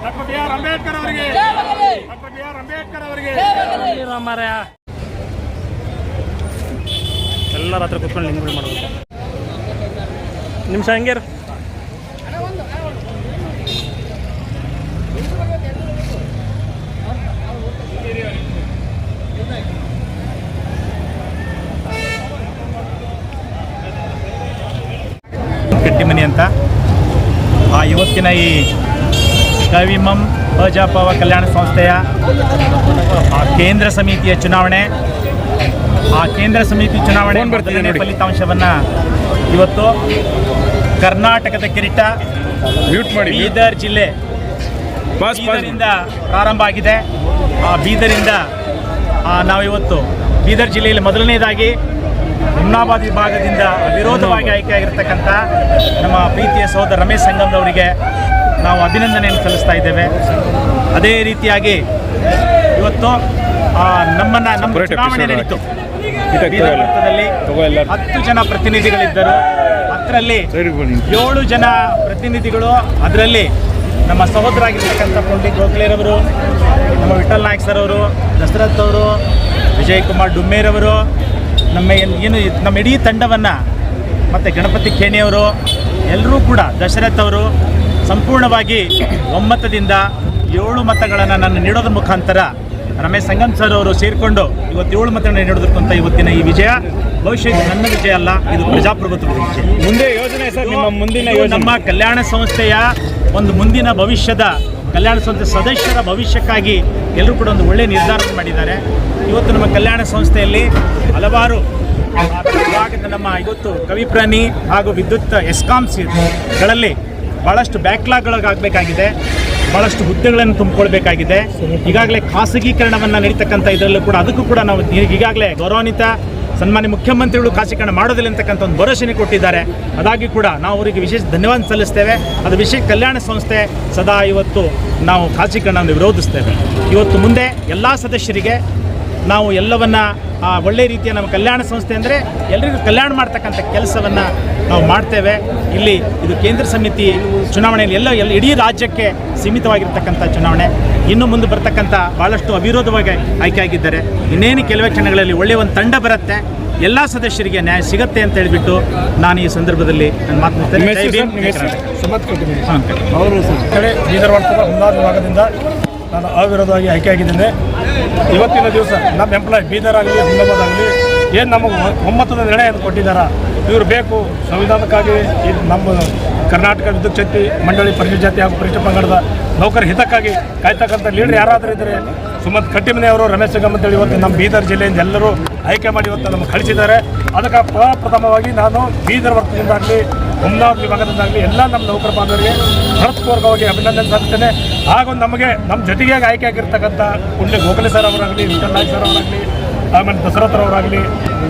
B: ಡಾಕ್ಟರ್ ಬಿ ಆರ್ ಅಂಬೇಡ್ಕರ್ ಅವರಿಗೆ, ಡಾಕ್ಟರ್ ಬಿ ಆರ್ ಅಂಬೇಡ್ಕರ್ ಅವರಿಗೆ. ಎಲ್ಲರ ಹತ್ರ ಕೂತ್ಕೊಂಡು ಲಿಂಕ್ ಮಾಡಬೇಕು. ನಿಮಿಷ ಹಂಗೆ ಕಟ್ಟಿಮನಿ ಅಂತ ಇವತ್ತಿನ ಈ ಕವಿಮಂ ಅಜಾಪವ ಕಲ್ಯಾಣ ಸಂಸ್ಥೆಯ ಕೇಂದ್ರ ಸಮಿತಿಯ ಚುನಾವಣೆ, ಆ ಕೇಂದ್ರ ಸಮಿತಿ ಚುನಾವಣೆ ಮೊದಲನೇ ಫಲಿತಾಂಶವನ್ನು ಇವತ್ತು ಕರ್ನಾಟಕದ ಕಿರೀಟ ಬೀದರ್ ಜಿಲ್ಲೆ ಬೀದರಿಂದ ಪ್ರಾರಂಭ ಆಗಿದೆ. ಆ ಬೀದರಿಂದ ನಾವಿವತ್ತು ಬೀದರ್ ಜಿಲ್ಲೆಯಲ್ಲಿ ಮೊದಲನೇದಾಗಿ ಹುಮ್ನಾಬಾದ್ ವಿಭಾಗದಿಂದ ವಿರೋಧವಾಗಿ ಆಯ್ಕೆಯಾಗಿರ್ತಕ್ಕಂಥ ನಮ್ಮ ಪ್ರೀತಿಯ ಸಹೋದರ ರಮೇಶ್ ಸಂಗಮ್ ಅವರಿಗೆ ನಾವು ಅಭಿನಂದನೆಯನ್ನು ಸಲ್ಲಿಸ್ತಾ ಇದ್ದೇವೆ. ಅದೇ ರೀತಿಯಾಗಿ ಇವತ್ತು ನಮ್ಮ ಚುನಾವಣೆ ನಡೀತು. ಬೀದರ್ ವೃತ್ತದಲ್ಲಿ 10 ಜನ ಪ್ರತಿನಿಧಿಗಳಿದ್ದರು. ಅದರಲ್ಲಿ 7 ಜನ ಪ್ರತಿನಿಧಿಗಳು, ಅದರಲ್ಲಿ ನಮ್ಮ ಸಹೋದರಾಗಿರ್ತಕ್ಕಂಥ ಪಂಡಿತ್ ಗೋಖಲೆರವರು, ನಮ್ಮ ವಿಠಲ್ ನಾಯ್ಕ್ ಸರ್ ಅವರು, ದಶರಥ್ ಅವರು, ವಿಜಯ್ ಕುಮಾರ್ ಡುಮ್ಮೇರವರು, ನಮ್ಮ ಇಡೀ ತಂಡವನ್ನು ಮತ್ತು ಗಣಪತಿ ಖೇಣಿಯವರು ಎಲ್ಲರೂ ಕೂಡ, ದಶರಥ್ ಅವರು ಸಂಪೂರ್ಣವಾಗಿ ಒಮ್ಮತದಿಂದ 7 ಮತಗಳನ್ನು ನನ್ನ ನೀಡೋದ್ರ ಮುಖಾಂತರ ರಮೇಶ್ ಸಂಗಮ್ ಸರ್ ಅವರು ಸೇರಿಕೊಂಡು ಇವತ್ತು 7 ಮತಗಳನ್ನು ನೀಡೋದಕ್ಕಂತ ಇವತ್ತಿನ ಈ ವಿಜಯ ಬಹುಶಃ ಇದು ನನ್ನ ವಿಜಯ ಅಲ್ಲ, ಇದು ಪ್ರಜಾಪ್ರಭುತ್ವದ ವಿಜಯ. ಮುಂದೆ ಯೋಜನೆ ಸರ್, ನಿಮ್ಮ ಮುಂದಿನ ನಮ್ಮ ಕಲ್ಯಾಣ ಸಂಸ್ಥೆಯ ಒಂದು ಮುಂದಿನ ಭವಿಷ್ಯದ ಕಲ್ಯಾಣ ಸಂಸ್ಥೆ ಸದಸ್ಯರ ಭವಿಷ್ಯಕ್ಕಾಗಿ ಎಲ್ಲರೂ ಕೂಡ ಒಂದು ಒಳ್ಳೆಯ ನಿರ್ಧಾರ ಮಾಡಿದ್ದಾರೆ. ಇವತ್ತು ನಮ್ಮ ಕಲ್ಯಾಣ ಸಂಸ್ಥೆಯಲ್ಲಿ ಹಲವಾರು ವಿಭಾಗದ ನಮ್ಮ ಇವತ್ತು ಕವಿಪ್ರಾಣಿ ಹಾಗೂ ವಿದ್ಯುತ್ ಎಸ್ಕಾಮ್ಸ್ಗಳಲ್ಲಿ ಭಾಳಷ್ಟು ಬ್ಯಾಕ್ಲಾಗ್ಗಳಾಗಬೇಕಾಗಿದೆ, ಭಾಳಷ್ಟು ಹುದ್ದೆಗಳನ್ನು ತುಂಬಿಕೊಳ್ಬೇಕಾಗಿದೆ. ಈಗಾಗಲೇ ಖಾಸಗೀಕರಣವನ್ನು ನಡೀತಕ್ಕಂಥ ಇದರಲ್ಲೂ ಕೂಡ ಅದಕ್ಕೂ ಕೂಡ ನಾವು ಈಗಾಗಲೇ ಗೌರವಾನ್ವಿತ ಸನ್ಮಾನ್ಯ ಮುಖ್ಯಮಂತ್ರಿಗಳು ಖಾಸಗೀಕರಣ ಮಾಡೋದಿಲ್ಲ ಅಂತಕ್ಕಂಥ ಒಂದು ಭರವಸೆಯನ್ನು ಕೊಟ್ಟಿದ್ದಾರೆ. ಅದಾಗಿ ಕೂಡ ನಾವು ಅವರಿಗೆ ವಿಶೇಷ ಧನ್ಯವಾದ ಸಲ್ಲಿಸ್ತೇವೆ. ಅದು ವಿಶೇಷ ಕಲ್ಯಾಣ ಸಂಸ್ಥೆ ಸದಾ ಇವತ್ತು ನಾವು ಖಾಸಗೀಕರಣವನ್ನು ವಿರೋಧಿಸ್ತೇವೆ. ಇವತ್ತು ಮುಂದೆ ಎಲ್ಲ ಸದಸ್ಯರಿಗೆ ನಾವು ಎಲ್ಲವನ್ನ ಒಳ್ಳೆಯ ರೀತಿಯ ನಮ್ಮ ಕಲ್ಯಾಣ ಸಂಸ್ಥೆ ಅಂದರೆ ಎಲ್ಲರಿಗೂ ಕಲ್ಯಾಣ ಮಾಡ್ತಕ್ಕಂಥ ಕೆಲಸವನ್ನು ನಾವು ಮಾಡ್ತೇವೆ. ಇಲ್ಲಿ ಇದು ಕೇಂದ್ರ ಸಮಿತಿ ಚುನಾವಣೆಯಲ್ಲಿ ಎಲ್ಲ ಇಡೀ ರಾಜ್ಯಕ್ಕೆ ಸೀಮಿತವಾಗಿರ್ತಕ್ಕಂಥ ಚುನಾವಣೆ. ಇನ್ನು ಮುಂದೆ ಬರ್ತಕ್ಕಂಥ ಭಾಳಷ್ಟು ಅವಿರೋಧವಾಗಿ ಆಯ್ಕೆಯಾಗಿದ್ದಾರೆ. ಇನ್ನೇನು ಕೆಲವೇ ಕ್ಷಣಗಳಲ್ಲಿ ಒಳ್ಳೆಯ ಒಂದು ತಂಡ ಬರುತ್ತೆ, ಎಲ್ಲ ಸದಸ್ಯರಿಗೆ ನ್ಯಾಯ ಸಿಗುತ್ತೆ ಅಂತ ಹೇಳಿಬಿಟ್ಟು ನಾನು ಈ ಸಂದರ್ಭದಲ್ಲಿ ನಾನು ಮಾತನಾಡ್ತೇನೆ. ಅವರು ಕಡೆ ಬೀದರ್ ವರ್ತದ ಹುಮ್ನಾಬಾದ್ ವಿಭಾಗದಿಂದ ನಾನು ಅವಿರೋಧವಾಗಿ ಆಯ್ಕೆಯಾಗಿದ್ದೇನೆ. ಇವತ್ತಿನ ದಿವಸ ನಮ್ಮ ಎಂಪ್ಲಾಯ್ ಬೀದರ್ ಆಗಲಿ ಹುಮ್ನಾಬಾದ್ ಆಗಲಿ ಏನು ನಮಗೆ ಒಮ್ಮತದ ನಿರ್ಣಯ ಕೊಟ್ಟಿದ್ದಾರೆ. ಇವರು ಬೇಕು ಸಂವಿಧಾನಕ್ಕಾಗಿ ಇದು ನಮ್ಮ ಕರ್ನಾಟಕ ವಿದ್ಯುತ್ ಶಕ್ತಿ ಮಂಡಳಿ ಪರಿಶಿಷ್ಟ ಜಾತಿ ಹಾಗೂ ಪರಿಶಿಷ್ಟ ಪಂಗಡದ ನೌಕರ ಹಿತಕ್ಕಾಗಿ ಕಾಯ್ತಕ್ಕಂಥ ಲೀಡರ್ ಯಾರಾದರೂ ಇದ್ದರೆ ಸುಮಂತ್ ಕಟ್ಟಿಮನೆ ಅವರು, ರಮೇಶ್ ಸಂಗಮ್ ಅಂತೇಳಿ ಇವತ್ತು ನಮ್ಮ ಬೀದರ್ ಜಿಲ್ಲೆಯಿಂದ ಎಲ್ಲರೂ ಆಯ್ಕೆ ಮಾಡಿ ಇವತ್ತು ನಮಗೆ ಕಳಿಸಿದ್ದಾರೆ. ಅದಕ್ಕೆ ಪ್ರಥಮವಾಗಿ ನಾನು ಬೀದರ್ ವರ್ತನೆಯಿಂದಾಗಲಿ ಹುಮ್ನಾಬಾದ್ ವಿಭಾಗದಿಂದಾಗಲಿ ಎಲ್ಲ ನಮ್ಮ ನೌಕರ ಬಾಂಧವರಿಗೆ ಹೃತ್ಪೂರ್ವಕವಾಗಿ ಅಭಿನಂದನೆ ಸಲ್ಲಿಸ್ತೇನೆ. ಹಾಗೂ ನಮಗೆ ನಮ್ಮ ಜೊತೆಗೆ ಆಯ್ಕೆ ಆಗಿರ್ತಕ್ಕಂಥ ಕುಂಡ್ಲಿ ಗೋಖಲೆ ಸರ್ ಅವರಾಗಲಿ, ವಿಠಲ್ ನಾಯ್ಕ್ ಸರ್ ಅವರಾಗಲಿ, ಆಮೇಲೆ ದಸರಥರವರಾಗಲಿ,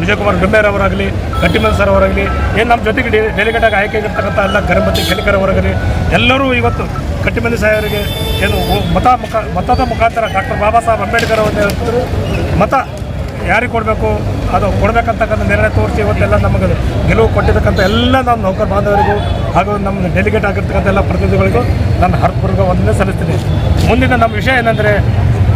B: ವಿಜಯಕುಮಾರ್ ಡುಂಬೇರ್ ಅವರಾಗಲಿ, ಕಟ್ಟಿಮನ್ ಸರ್ ಅವರಾಗಲಿ, ಏನು ನಮ್ಮ ಜೊತೆಗೆ ಡೆಲಿಗೇಟಾಗಿ ಆಯ್ಕೆ ಆಗಿರ್ತಕ್ಕಂಥ ಎಲ್ಲ ಗರಂಬತ್ತಿ ಕೆಲಿಕರ್ ಅವರಾಗಲಿ ಎಲ್ಲರೂ ಇವತ್ತು ಕಟ್ಟಿಮನಿ ಸಾಹೇಬರಿಗೆ ಏನು ಮತದ ಮುಖಾಂತರ ಡಾಕ್ಟರ್ ಬಾಬಾ ಸಾಹೇಬ್ ಅಂಬೇಡ್ಕರ್ ಅವರು ಮತ ಯಾರಿಗೆ ಕೊಡಬೇಕು ಅದು ಕೊಡಬೇಕಂತಕ್ಕಂಥ ನಿರ್ಣಯ ತೋರಿಸಿ ಇವತ್ತೆಲ್ಲ ನಮಗೆ ಗೆಲುವು ಕೊಟ್ಟಿರ್ತಕ್ಕಂಥ ಎಲ್ಲ ನಮ್ಮ ನೌಕರ ಬಾಂಧವರಿಗೂ ಹಾಗೂ ನಮ್ಮ ಡೆಲಿಗೇಟ್ ಆಗಿರ್ತಕ್ಕಂಥ ಎಲ್ಲ ಪ್ರತಿನಿಧಿಗಳಿಗೂ ನಾನು ಹೃತ್ಪೂರ್ವಕ ವಂದನೆ ಸಲ್ಲಿಸ್ತೀನಿ. ಮುಂದಿನ ನಮ್ಮ ವಿಷಯ ಏನಂದರೆ,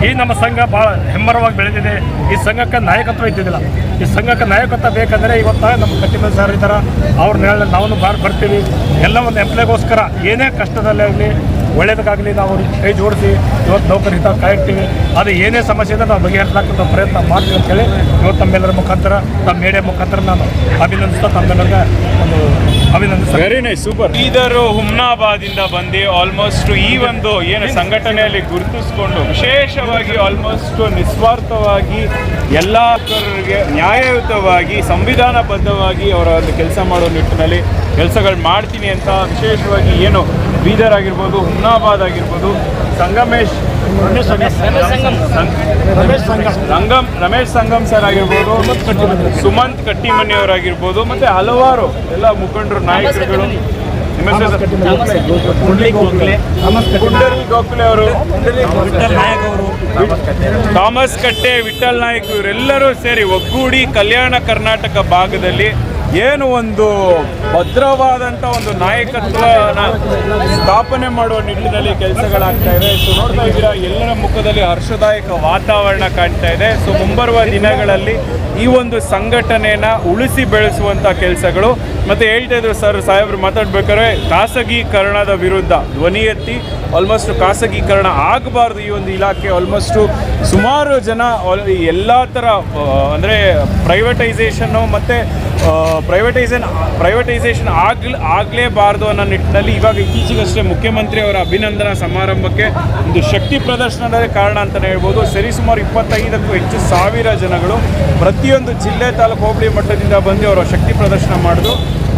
B: ಈ ನಮ್ಮ ಸಂಘ ಭಾಳ ಹೆಮ್ಮರವಾಗಿ ಬೆಳೆದಿದೆ. ಈ ಸಂಘಕ್ಕೆ ನಾಯಕತ್ವ ಇದ್ದಿದ್ದಿಲ್ಲ. ಈ ಸಂಘಕ್ಕೆ ನಾಯಕತ್ವ ಬೇಕಂದರೆ ಇವತ್ತು ನಮ್ಮ ಕಟ್ಟಿಮನಿ ಸರ್ ಇದ್ದಾರೆ, ಅವ್ರ ನೆರಳಲ್ಲಿ ನಾವು ಬರ್ತೀವಿ. ಎಲ್ಲ ಒಂದು ಎಂಪ್ಲಾಯ್ಗೋಸ್ಕರ ಏನೇ ಕಷ್ಟದಲ್ಲಾಗಲಿ ಒಳ್ಳೆಯದಕ್ಕಾಗಲಿ ನಾವು ಕೈ ಜೋಡಿಸಿ ಇವತ್ತು ನೌಕರ ಹಿತ ಕಾಯ್ತೀವಿ. ಅದು ಏನೇ ಸಮಸ್ಯೆ ಇದೆ ನಾವು ಬಗೆಹರಿಸಲಿಕ್ಕೆ ಪ್ರಯತ್ನ ಮಾಡ್ತೀವಿ ಅಂತೇಳಿ ಇವತ್ತು ತಮ್ಮೆಲ್ಲರ ಮುಖಾಂತರ, ನಮ್ಮ ಮೀಡಿಯಾ ಮುಖಾಂತರ ನಾನು ಅಭಿನಂದಿಸ್ತಾ ತಮ್ಮೆಲ್ಲರಿಗೆ ಒಂದು ಅಭಿನಂದಿಸ್ತೀನಿ.
A: Very nice, super. ಬೀದರು ಹುಮ್ನಾಬಾದಿಂದ ಬಂದು ಆಲ್ಮೋಸ್ಟ್ ಈ ಒಂದು ಏನು ಸಂಘಟನೆಯಲ್ಲಿ ಗುರುತಿಸ್ಕೊಂಡು ವಿಶೇಷವಾಗಿ ಆಲ್ಮೋಸ್ಟ್ ನಿಸ್ವಾರ್ಥವಾಗಿ ಎಲ್ಲ ನೌಕರರಿಗೆ ನ್ಯಾಯಯುತವಾಗಿ ಸಂವಿಧಾನಬದ್ಧವಾಗಿ ಅವರ ಒಂದು ಕೆಲಸ ಮಾಡೋ ನಿಟ್ಟಿನಲ್ಲಿ ಕೆಲಸಗಳು ಮಾಡ್ತೀನಿ ಅಂತ ವಿಶೇಷವಾಗಿ ಏನು ಬೀದರ್ ಆಗಿರ್ಬೋದು, ಹುಮ್ನಾಬಾದ್ ಆಗಿರ್ಬೋದು, ರಮೇಶ್ ಸಂಗಮ್ ಸರ್ ಆಗಿರ್ಬೋದು, ಸುಮಂತ್ ಕಟ್ಟಿಮನಿ ಅವರಾಗಿರ್ಬೋದು, ಮತ್ತು ಹಲವಾರು ಎಲ್ಲ ಮುಖಂಡರು, ನಾಯಕರುಗಳು, ಪುಂಡರೀಕ್ ಗೋಖಲೆ ಅವರು, ಥಾಮಸ್ ಕಟ್ಟೆ, ವಿಠಲ್ ನಾಯ್ಕ್ ಇವರೆಲ್ಲರೂ ಸೇರಿ ಒಗ್ಗೂಡಿ ಕಲ್ಯಾಣ ಕರ್ನಾಟಕ ಭಾಗದಲ್ಲಿ ಏನು ಒಂದು ಭದ್ರವಾದಂಥ ಒಂದು ನಾಯಕತ್ವನ ಸ್ಥಾಪನೆ ಮಾಡುವ ನಿಟ್ಟಿನಲ್ಲಿ ಕೆಲಸಗಳಾಗ್ತಾ ಇದೆ. ಸೊ ನೋಡ್ತಾ ಇದ್ದೀರಾ, ಎಲ್ಲರ ಮುಖದಲ್ಲಿ ಹರ್ಷದಾಯಕ ವಾತಾವರಣ ಕಾಣ್ತಾ ಇದೆ. ಸೊ ಮುಂಬರುವ ದಿನಗಳಲ್ಲಿ ಈ ಒಂದು ಸಂಘಟನೆಯನ್ನು ಉಳಿಸಿ ಬೆಳೆಸುವಂಥ ಕೆಲಸಗಳು, ಮತ್ತು ಹೇಳ್ತಾ ಇದ್ರು ಸರ್ ಸಾಹೇಬರು ಮಾತಾಡ್ಬೇಕಾದ್ರೆ ಖಾಸಗೀಕರಣದ ವಿರುದ್ಧ ಧ್ವನಿ ಎತ್ತಿ ಆಲ್ಮೋಸ್ಟ್ ಖಾಸಗೀಕರಣ ಆಗಬಾರ್ದು ಈ ಒಂದು ಇಲಾಖೆ. ಆಲ್ಮೋಸ್ಟು ಸುಮಾರು ಜನ ಎಲ್ಲ ಥರ ಅಂದರೆ ಪ್ರೈವೇಟೈಸೇಷನ್ನು ಮತ್ತು ಪ್ರೈವೇಟೈಸೇಷನ್ ಆಗಲೇಬಾರ್ದು ಅನ್ನೋ ನಿಟ್ಟಿನಲ್ಲಿ ಇವಾಗ ಇತ್ತೀಚೆಗಷ್ಟೇ ಮುಖ್ಯಮಂತ್ರಿ ಅವರ ಅಭಿನಂದನಾ ಸಮಾರಂಭಕ್ಕೆ ಒಂದು ಶಕ್ತಿ ಪ್ರದರ್ಶನದ ಕಾರಣ ಅಂತಲೇ ಹೇಳ್ಬೋದು. ಸರಿಸುಮಾರು 25ಕ್ಕೂ ಹೆಚ್ಚು ಸಾವಿರ ಜನಗಳು ಪ್ರತಿಯೊಂದು ಜಿಲ್ಲೆ, ತಾಲೂಕು, ಹೋಬಳಿ ಮಟ್ಟದಿಂದ ಬಂದು ಅವರ ಶಕ್ತಿ ಪ್ರದರ್ಶನ ಮಾಡಿದ್ರು.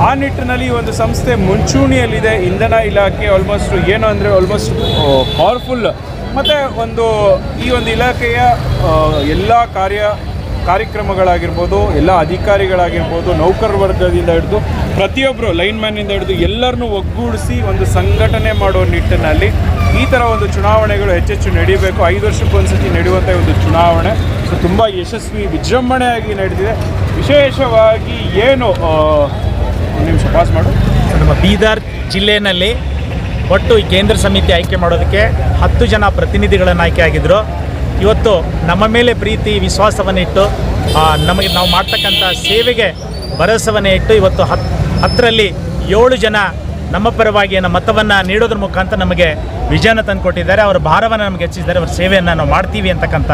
A: ಆ ನಿಟ್ಟಿನಲ್ಲಿ ಈ ಒಂದು ಸಂಸ್ಥೆ ಮುಂಚೂಣಿಯಲ್ಲಿದೆ. ಇಂಧನ ಇಲಾಖೆ ಆಲ್ಮೋಸ್ಟ್ ಏನು ಅಂದರೆ ಆಲ್ಮೋಸ್ಟ್ ಪವರ್ಫುಲ್, ಮತ್ತು ಈ ಒಂದು ಇಲಾಖೆಯ ಎಲ್ಲ ಕಾರ್ಯಕ್ರಮಗಳಾಗಿರ್ಬೋದು, ಎಲ್ಲ ಅಧಿಕಾರಿಗಳಾಗಿರ್ಬೋದು, ನೌಕರ ವರ್ಗದಿಂದ ಹಿಡಿದು ಪ್ರತಿಯೊಬ್ಬರು ಲೈನ್ಮ್ಯಾನಿಂದ ಹಿಡಿದು ಎಲ್ಲರನ್ನೂ ಒಗ್ಗೂಡಿಸಿ ಒಂದು ಸಂಘಟನೆ ಮಾಡೋ ನಿಟ್ಟಿನಲ್ಲಿ ಈ ಥರ ಒಂದು ಚುನಾವಣೆಗಳು ಹೆಚ್ಚೆಚ್ಚು ನಡೀಬೇಕು. 5 ವರ್ಷಕ್ಕೊಂದ್ಸತಿ ನಡೆಯುವಂಥ ಒಂದು ಚುನಾವಣೆ ಸೊ ತುಂಬ ಯಶಸ್ವಿ ವಿಜೃಂಭಣೆಯಾಗಿ ನಡೆದಿದೆ. ವಿಶೇಷವಾಗಿ ಏನು ಒಂದು ನಿಮಿಷ ಪಾಸ್ ಮಾಡು.
G: ನಮ್ಮ ಬೀದರ್ ಜಿಲ್ಲೆಯಲ್ಲಿ ಒಟ್ಟು ಈ ಕೇಂದ್ರ ಸಮಿತಿ ಆಯ್ಕೆ ಮಾಡೋದಕ್ಕೆ 10 ಜನ ಪ್ರತಿನಿಧಿಗಳನ್ನು ಆಯ್ಕೆ ಆಗಿದ್ದರು. ಇವತ್ತು ನಮ್ಮ ಮೇಲೆ ಪ್ರೀತಿ ವಿಶ್ವಾಸವನ್ನಿಟ್ಟು ನಾವು ಮಾಡ್ತಕ್ಕಂಥ ಸೇವೆಗೆ ಭರವಸೆಯನ್ನು ಇಟ್ಟು ಇವತ್ತು 10ರಲ್ಲಿ 7 ಜನ ನಮ್ಮ ಪರವಾಗಿ ನಮ್ಮ ಮತವನ್ನು ನೀಡೋದ್ರ ಮುಖಾಂತರ ನಮಗೆ ವಿಜಯನ ತಂದುಕೊಟ್ಟಿದ್ದಾರೆ. ಅವರ ಭಾರವನ್ನು ನಮಗೆ ಹೆಚ್ಚಿಸಿದ್ದಾರೆ. ಅವರ ಸೇವೆಯನ್ನು ನಾವು ಮಾಡ್ತೀವಿ ಅಂತಕ್ಕಂಥ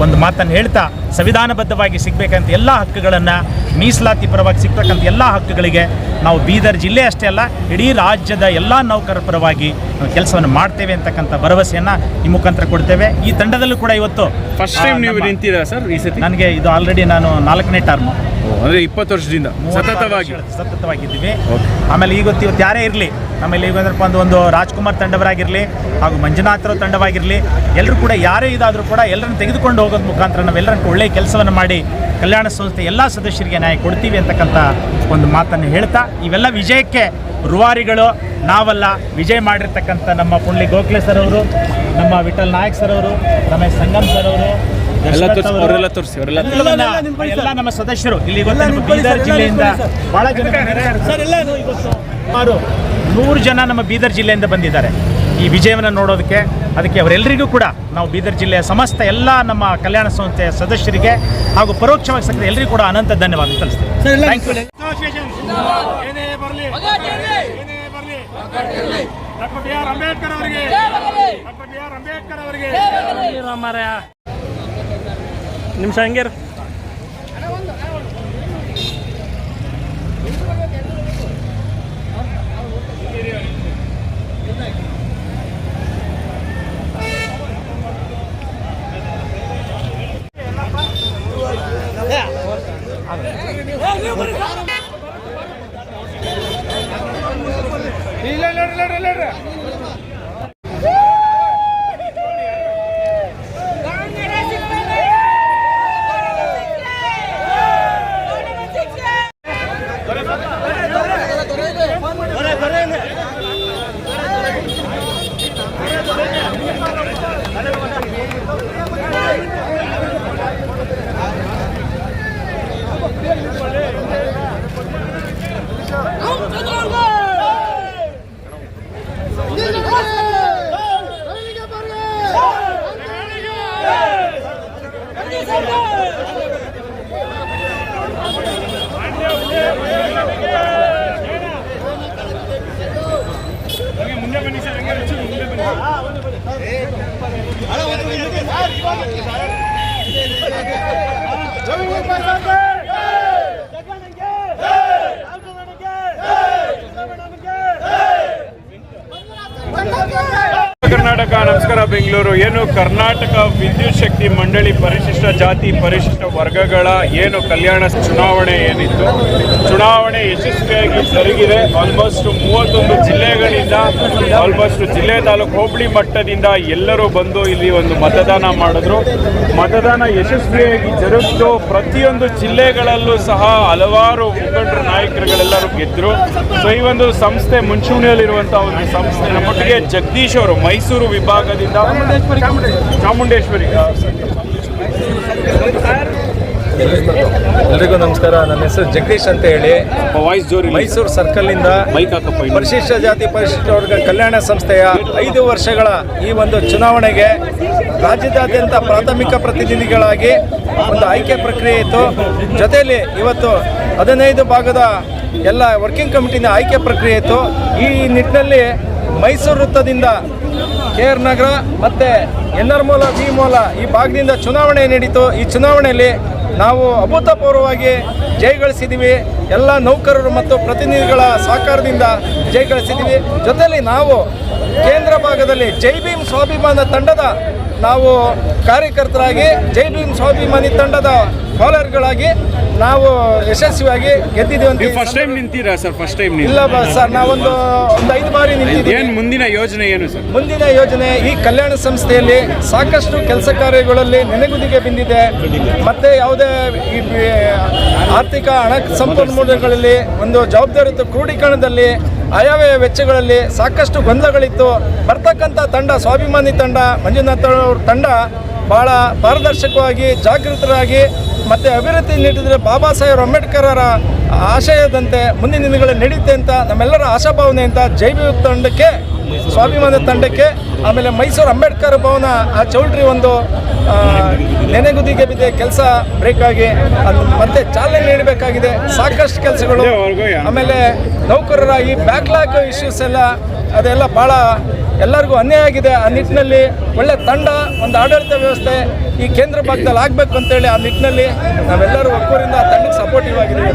G: ಒಂದು ಮಾತನ್ನು ಹೇಳ್ತಾ, ಸಂವಿಧಾನಬದ್ಧವಾಗಿ ಸಿಗಬೇಕಂತ ಎಲ್ಲ ಹಕ್ಕುಗಳನ್ನು, ಮೀಸಲಾತಿ ಪರವಾಗಿ ಸಿಗ್ತಕ್ಕಂಥ ಎಲ್ಲ ಹಕ್ಕುಗಳಿಗೆ ನಾವು ಬೀದರ್ ಜಿಲ್ಲೆ ಅಷ್ಟೇ ಅಲ್ಲ ಇಡೀ ರಾಜ್ಯದ ಎಲ್ಲ ನೌಕರರ ಪರವಾಗಿ ನಾವು ಕೆಲಸವನ್ನು ಮಾಡ್ತೇವೆ ಅಂತಕ್ಕಂಥ ಭರವಸೆಯನ್ನು ಈ ಮುಖಾಂತರ ಕೊಡ್ತೇವೆ. ಈ ತಂಡದಲ್ಲೂ ಕೂಡ ಇವತ್ತು
A: ಫಸ್ಟ್ ಟೈಮ್ ನೀವು ನಿಂತಿದ್ದೀರಾ ಸರ್ ಈ ಸತಿ?
G: ನನಗೆ ಇದು ಆಲ್ರೆಡಿ ನಾನು 4ನೇ ಟರ್ಮು,
A: ಅಂದರೆ 20 ವರ್ಷದಿಂದ
G: ಸತತವಾಗಿದ್ದೀವಿ. ಆಮೇಲೆ ಇವತ್ತು ಯಾರೇ ಇರಲಿ, ಆಮೇಲೆ ಈಗ ಒಂದು ರಾಜ್ಕುಮಾರ್ ತಂಡವರಾಗಿರಲಿ ಹಾಗೂ ಮಂಜುನಾಥರ ತಂಡವಾಗಿರಲಿ, ಎಲ್ಲರೂ ಕೂಡ ಯಾರೇ ಇದಾದರೂ ಕೂಡ ಎಲ್ಲರನ್ನು ತೆಗೆದುಕೊಂಡು ಹೋಗೋದ್ರ ಮುಖಾಂತರ ನಾವೆಲ್ಲರನ್ನು ಒಳ್ಳೆಯ ಕೆಲಸವನ್ನು ಮಾಡಿ ಕಲ್ಯಾಣ ಸಂಸ್ಥೆ ಎಲ್ಲ ಸದಸ್ಯರಿಗೆ ನ್ಯಾಯ ಕೊಡ್ತೀವಿ ಅಂತಕ್ಕಂಥ ಒಂದು ಮಾತನ್ನು ಹೇಳ್ತಾ, ಇವೆಲ್ಲ ವಿಜಯಕ್ಕೆ ರೂವಾರಿಗಳು ನಾವಲ್ಲ, ವಿಜಯ ಮಾಡಿರ್ತಕ್ಕಂಥ ನಮ್ಮ ಪುಂಡ್ಲಿ ಗೋಖಲೆ ಸರ್ ಅವರು, ನಮ್ಮ ವಿಠಲ್ ನಾಯಕ್ ಸರ್ ಅವರು, ರಮೇಶ್ ಸಂಗಮ್ ಸರ್ ಅವರು, ಎಲ್ಲ ನಮ್ಮ ಸದಸ್ಯರು ಇಲ್ಲಿ ಬೀದರ್ ಜಿಲ್ಲೆಯಿಂದ ಬಹಳ ಜನ, ಸುಮಾರು 100 ಜನ ನಮ್ಮ ಬೀದರ್ ಜಿಲ್ಲೆಯಿಂದ ಬಂದಿದ್ದಾರೆ ಈ ವಿಜಯವನ್ನು ನೋಡೋದಕ್ಕೆ. ಅದಕ್ಕೆ ಅವರೆಲ್ಲರಿಗೂ ಕೂಡ ನಾವು ಬೀದರ್ ಜಿಲ್ಲೆಯ ಸಮಸ್ತ ಎಲ್ಲ ನಮ್ಮ ಕಲ್ಯಾಣ ಸಂಸ್ಥೆಯ ಸದಸ್ಯರಿಗೆ ಹಾಗೂ ಪರೋಕ್ಷವಾಗಿ ಸಂಘದ ಎಲ್ಲರಿಗೂ ಕೂಡ ಅನಂತ ಧನ್ಯವಾದ ತಿಳಿಸ್ತೇವೆ.
C: ನಿಮಿಷ ಹಂಗೆ
A: ಮುಂದೆ ಬನ್ನಿ ಸರ್, ಹಂಗೆ ಮುಂದೆ ಬನ್ನಿ. ಕರ್ನಾಟಕ, ನಮಸ್ಕಾರ ಬೆಂಗಳೂರು. ಏನು ಕರ್ನಾಟಕ ವಿದ್ಯುತ್ ಶಕ್ತಿ ಮಂಡಳಿ ಪರಿಶಿಷ್ಟ ಜಾತಿ ಪರಿಶಿಷ್ಟ ವರ್ಗಗಳ ಏನು ಕಲ್ಯಾಣ ಚುನಾವಣೆ ಏನಿತ್ತು, ಚುನಾವಣೆ ಯಶಸ್ವಿಯಾಗಿ ಜರುಗಿದೆ. ಆಲ್ಮೋಸ್ಟ್ 31 ಜಿಲ್ಲೆಗಳಿಂದ, ಆಲ್ಮೋಸ್ಟ್ ಜಿಲ್ಲೆ ತಾಲೂಕು ಹೋಬಳಿ ಮಟ್ಟದಿಂದ ಎಲ್ಲರೂ ಬಂದು ಇಲ್ಲಿ ಒಂದು ಮತದಾನ ಮಾಡಿದ್ರು. ಮತದಾನ ಯಶಸ್ವಿಯಾಗಿ ಜರುಗಿತು. ಪ್ರತಿಯೊಂದು ಜಿಲ್ಲೆಗಳಲ್ಲೂ ಸಹ ಹಲವಾರು ಮುಖಂಡರು, ನಾಯಕರುಗಳೆಲ್ಲರೂ ಗೆದ್ದರು. ಸೊ ಈ ಒಂದು ಸಂಸ್ಥೆ ಮುಂಚೂಣಿಯಲ್ಲಿರುವಂಥ ಒಂದು ಸಂಸ್ಥೆ, ನಮ್ಮೊಟ್ಟಿಗೆ ಜಗದೀಶ್ ಅವರು ಮೈಸೂರು ವಿಭಾಗದಿಂದ, ಚಾಮುಂಡೇಶ್ವರಿ.
F: ಎಲ್ರಿಗೂ ನಮಸ್ಕಾರ. ನನ್ನ ಹೆಸರು ಜಗದೀಶ್ ಅಂತ ಹೇಳಿ,
A: ವಾಯ್ಸ್ ಜೋರಿ,
F: ಮೈಸೂರು ಸರ್ಕಲ್ನಿಂದ ಪರಿಶಿಷ್ಟ ಜಾತಿ ಪರಿಶಿಷ್ಟ ವರ್ಗ ಕಲ್ಯಾಣ ಸಂಸ್ಥೆಯ 5 ವರ್ಷಗಳ ಈ ಒಂದು ಚುನಾವಣೆಗೆ ರಾಜ್ಯದಾದ್ಯಂತ ಪ್ರಾಥಮಿಕ ಪ್ರತಿನಿಧಿಗಳಾಗಿ ಒಂದು ಆಯ್ಕೆ ಪ್ರಕ್ರಿಯೆ ಇತ್ತು. ಜೊತೆಯಲ್ಲಿ ಇವತ್ತು 15 ಭಾಗದ ಎಲ್ಲ ವರ್ಕಿಂಗ್ ಕಮಿಟಿನ ಆಯ್ಕೆ ಪ್ರಕ್ರಿಯೆ ಇತ್ತು. ಈ ನಿಟ್ಟಿನಲ್ಲಿ ಮೈಸೂರು ವೃತ್ತದಿಂದ KR ನಗರ ಮತ್ತು NR ಮೂಲ, V ಮೂಲ ಈ ಭಾಗದಿಂದ ಚುನಾವಣೆ ನಡೀತು. ಈ ಚುನಾವಣೆಯಲ್ಲಿ ನಾವು ಅಭೂತಪೂರ್ವವಾಗಿ ಜಯಗಳಿಸಿದ್ದೀವಿ. ಎಲ್ಲ ನೌಕರರು ಮತ್ತು ಪ್ರತಿನಿಧಿಗಳ ಸಹಕಾರದಿಂದ ಜಯಗಳಿಸಿದ್ದೀವಿ. ಜೊತೆಯಲ್ಲಿ ನಾವು ಕೇಂದ್ರ ಭಾಗದಲ್ಲಿ ಜೈ ಭೀಮ್ ಸ್ವಾಭಿಮಾನ ತಂಡದ ನಾವು ಕಾರ್ಯಕರ್ತರಾಗಿ, ಜೈ ಭೀಮ್ ಸ್ವಾಭಿಮಾನಿ ತಂಡದ ಬೌಲರ್ಗಳಾಗಿ ನಾವು ಯಶಸ್ವಿಯಾಗಿ ಗೆದ್ದಿದ್ದೀವಿ.
A: ಫಸ್ಟ್ ಟೈಮ್ ನಿಂತೀರಾ ಸರ್? ಫಸ್ಟ್ ಟೈಮ್
F: ಇಲ್ಲ ಸರ್, ನಾವೊಂದು 5 ಬಾರಿ ನಿಂತಿದ್ದೀವಿ.
A: ಏನು ಮುಂದಿನ ಯೋಜನೆ ಏನು ಸರ್?
F: ಮುಂದಿನ ಯೋಜನೆ, ಈ ಕಲ್ಯಾಣ ಸಂಸ್ಥೆಯಲ್ಲಿ ಸಾಕಷ್ಟು ಕೆಲಸ ಕಾರ್ಯಗಳಲ್ಲಿ ನೆನೆಗುದಿಗೆ ಬಿದ್ದಿದೆ. ಮತ್ತೆ ಯಾವುದೇ ಈ ಆರ್ಥಿಕ ಹಣ ಸಂಪನ್ಮೂಲಗಳಲ್ಲಿ ಒಂದು ಜವಾಬ್ದಾರಿಯುತ ಕ್ರೋಢೀಕರಣದಲ್ಲಿ ಆಯವ್ಯಯ ವೆಚ್ಚಗಳಲ್ಲಿ ಸಾಕಷ್ಟು ಗೊಂದಲಗಳಿತ್ತು. ಬರ್ತಕ್ಕಂಥ ತಂಡ, ಸ್ವಾಭಿಮಾನಿ ತಂಡ, ಮಂಜುನಾಥ್ ಅವ್ರ ತಂಡ ಭಾಳ ಪಾರದರ್ಶಕವಾಗಿ, ಜಾಗೃತರಾಗಿ ಮತ್ತು ಅಭಿವೃದ್ಧಿ ನೀಡಿದರೆ ಬಾಬಾ ಸಾಹೇಬ್ ಅಂಬೇಡ್ಕರರ ಆಶಯದಂತೆ ಮುಂದಿನ ದಿನಗಳಲ್ಲಿ ನಡೆಯುತ್ತೆ ಅಂತ ನಮ್ಮೆಲ್ಲರ ಆಶಾಭಾವನೆ ಅಂತ ಜೈ ಭೀಮ್ ತಂಡಕ್ಕೆ, ಸ್ವಾಭಿಮಾನ ತಂಡಕ್ಕೆ, ಆಮೇಲೆ ಮೈಸೂರು ಅಂಬೇಡ್ಕರ್ ಭವನ ಆ ಚೌಲ್ಟ್ರಿ ಒಂದು ನೆನೆಗುದಿಗೆ ಬಿದ್ದ ಕೆಲಸ ಬ್ರೇಕ್ ಆಗಿ ಅದು ಮತ್ತೆ ಚಾಲನೆ ನೀಡಬೇಕಾಗಿದೆ. ಸಾಕಷ್ಟು ಕೆಲಸಗಳು, ಆಮೇಲೆ ನೌಕರರ ಈ ಬ್ಯಾಕ್ಲಾಗ್ ಇಶ್ಯೂಸ್ ಎಲ್ಲ ಅದೆಲ್ಲ ಭಾಳ ಎಲ್ಲರಿಗೂ ಅನ್ಯಾಯ ಆಗಿದೆ. ಆ ನಿಟ್ಟಿನಲ್ಲಿ ಒಳ್ಳೆ ತಂಡ, ಒಂದು ಆಡಳಿತ ವ್ಯವಸ್ಥೆ ಈ ಕೇಂದ್ರ ಭಾಗದಲ್ಲಿ ಆಗಬೇಕು ಅಂತೇಳಿ ಆ ನಿಟ್ಟಿನಲ್ಲಿ ನಾವೆಲ್ಲರೂ ಒಕ್ಕೂರಿಂದ ಆ ತಂಡಕ್ಕೆ ಸಪೋರ್ಟಿವ್ ಆಗಿದ್ದೀವಿ.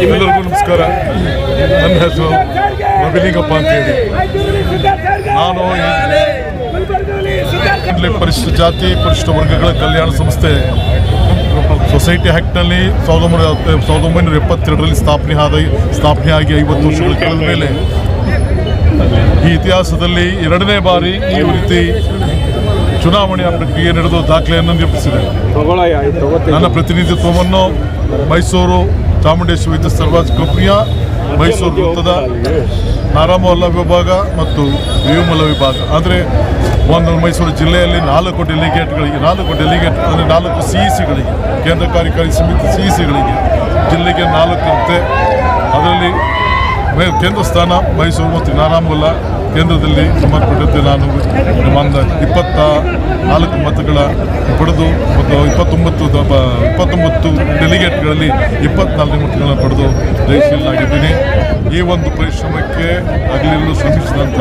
H: ಎಲ್ಲರಿಗೂ ನಮಸ್ಕಾರ. ನನ್ನ ಹೆಸರು ರವಿಲಿಂಗಪ್ಪ ಅಂತೇಳಿ. ನಾನು ಪರಿಶಿಷ್ಟ ಜಾತಿ ಪರಿಶಿಷ್ಟ ವರ್ಗಗಳ ಕಲ್ಯಾಣ ಸಂಸ್ಥೆ ಸೊಸೈಟಿ ಆ್ಯಕ್ಟ್ನಲ್ಲಿ 1972ರಲ್ಲಿ ಸ್ಥಾಪನೆಯಾಗಿ 50 ವರ್ಷಗಳು ಕಳೆದ ಮೇಲೆ ಈ ಇತಿಹಾಸದಲ್ಲಿ 2ನೇ ಬಾರಿ ಈ ರೀತಿ ಚುನಾವಣೆಯ ಪ್ರಕ್ರಿಯೆ ನಡೆದು ದಾಖಲೆಯನ್ನು ನಿರ್ಮಿಸಿದೆ. ನನ್ನ ಪ್ರತಿನಿಧಿತ್ವವನ್ನು ಮೈಸೂರು ಚಾಮುಂಡೇಶ್ವರಿ ವಿದ್ಯುತ್ ಸರಬರಾಜು ಕಂಪನಿಯ ಮೈಸೂರು ವೃತ್ತದ ನಾರಾಮೋಲ್ಲ ವಿಭಾಗ ಮತ್ತು ವಿಮಲ ವಿಭಾಗ, ಅಂದರೆ ಒಂದು ಮೈಸೂರು ಜಿಲ್ಲೆಯಲ್ಲಿ 4 ಡೆಲಿಗೇಟ್ಗಳಿಗೆ, 4 ಡೆಲಿಗೇಟ್ ಅಂದರೆ 4 CECಗಳಿಗೆ, ಕೇಂದ್ರ ಕಾರ್ಯಕಾರಿ ಸಮಿತಿ CECಗಳಿಗೆ, ಜಿಲ್ಲೆಗೆ 4 ಇರುತ್ತೆ. ಅದರಲ್ಲಿ ಕೇಂದ್ರ ಸ್ಥಾನ ಮೈಸೂರು ಮತ್ತು ನಾರಾಮೋಲ್ಲ ಕೇಂದ್ರದಲ್ಲಿ ಸಂಬಂಧಪಟ್ಟಂತೆ ನಾನು 20 4 ಮತಗಳ ಪಡೆದು ಮತ್ತು 29 ಡೆಲಿಗೇಟ್ಗಳಲ್ಲಿ 24 ಮತಗಳನ್ನು ಪಡೆದು ಜಯಶೀಲನಾಗಿದ್ದೀನಿ. ಈ ಒಂದು ಪರಿಶ್ರಮಕ್ಕೆ ಹಗಲಿರುಳು ಶ್ರಮಿಸಿದಂಥ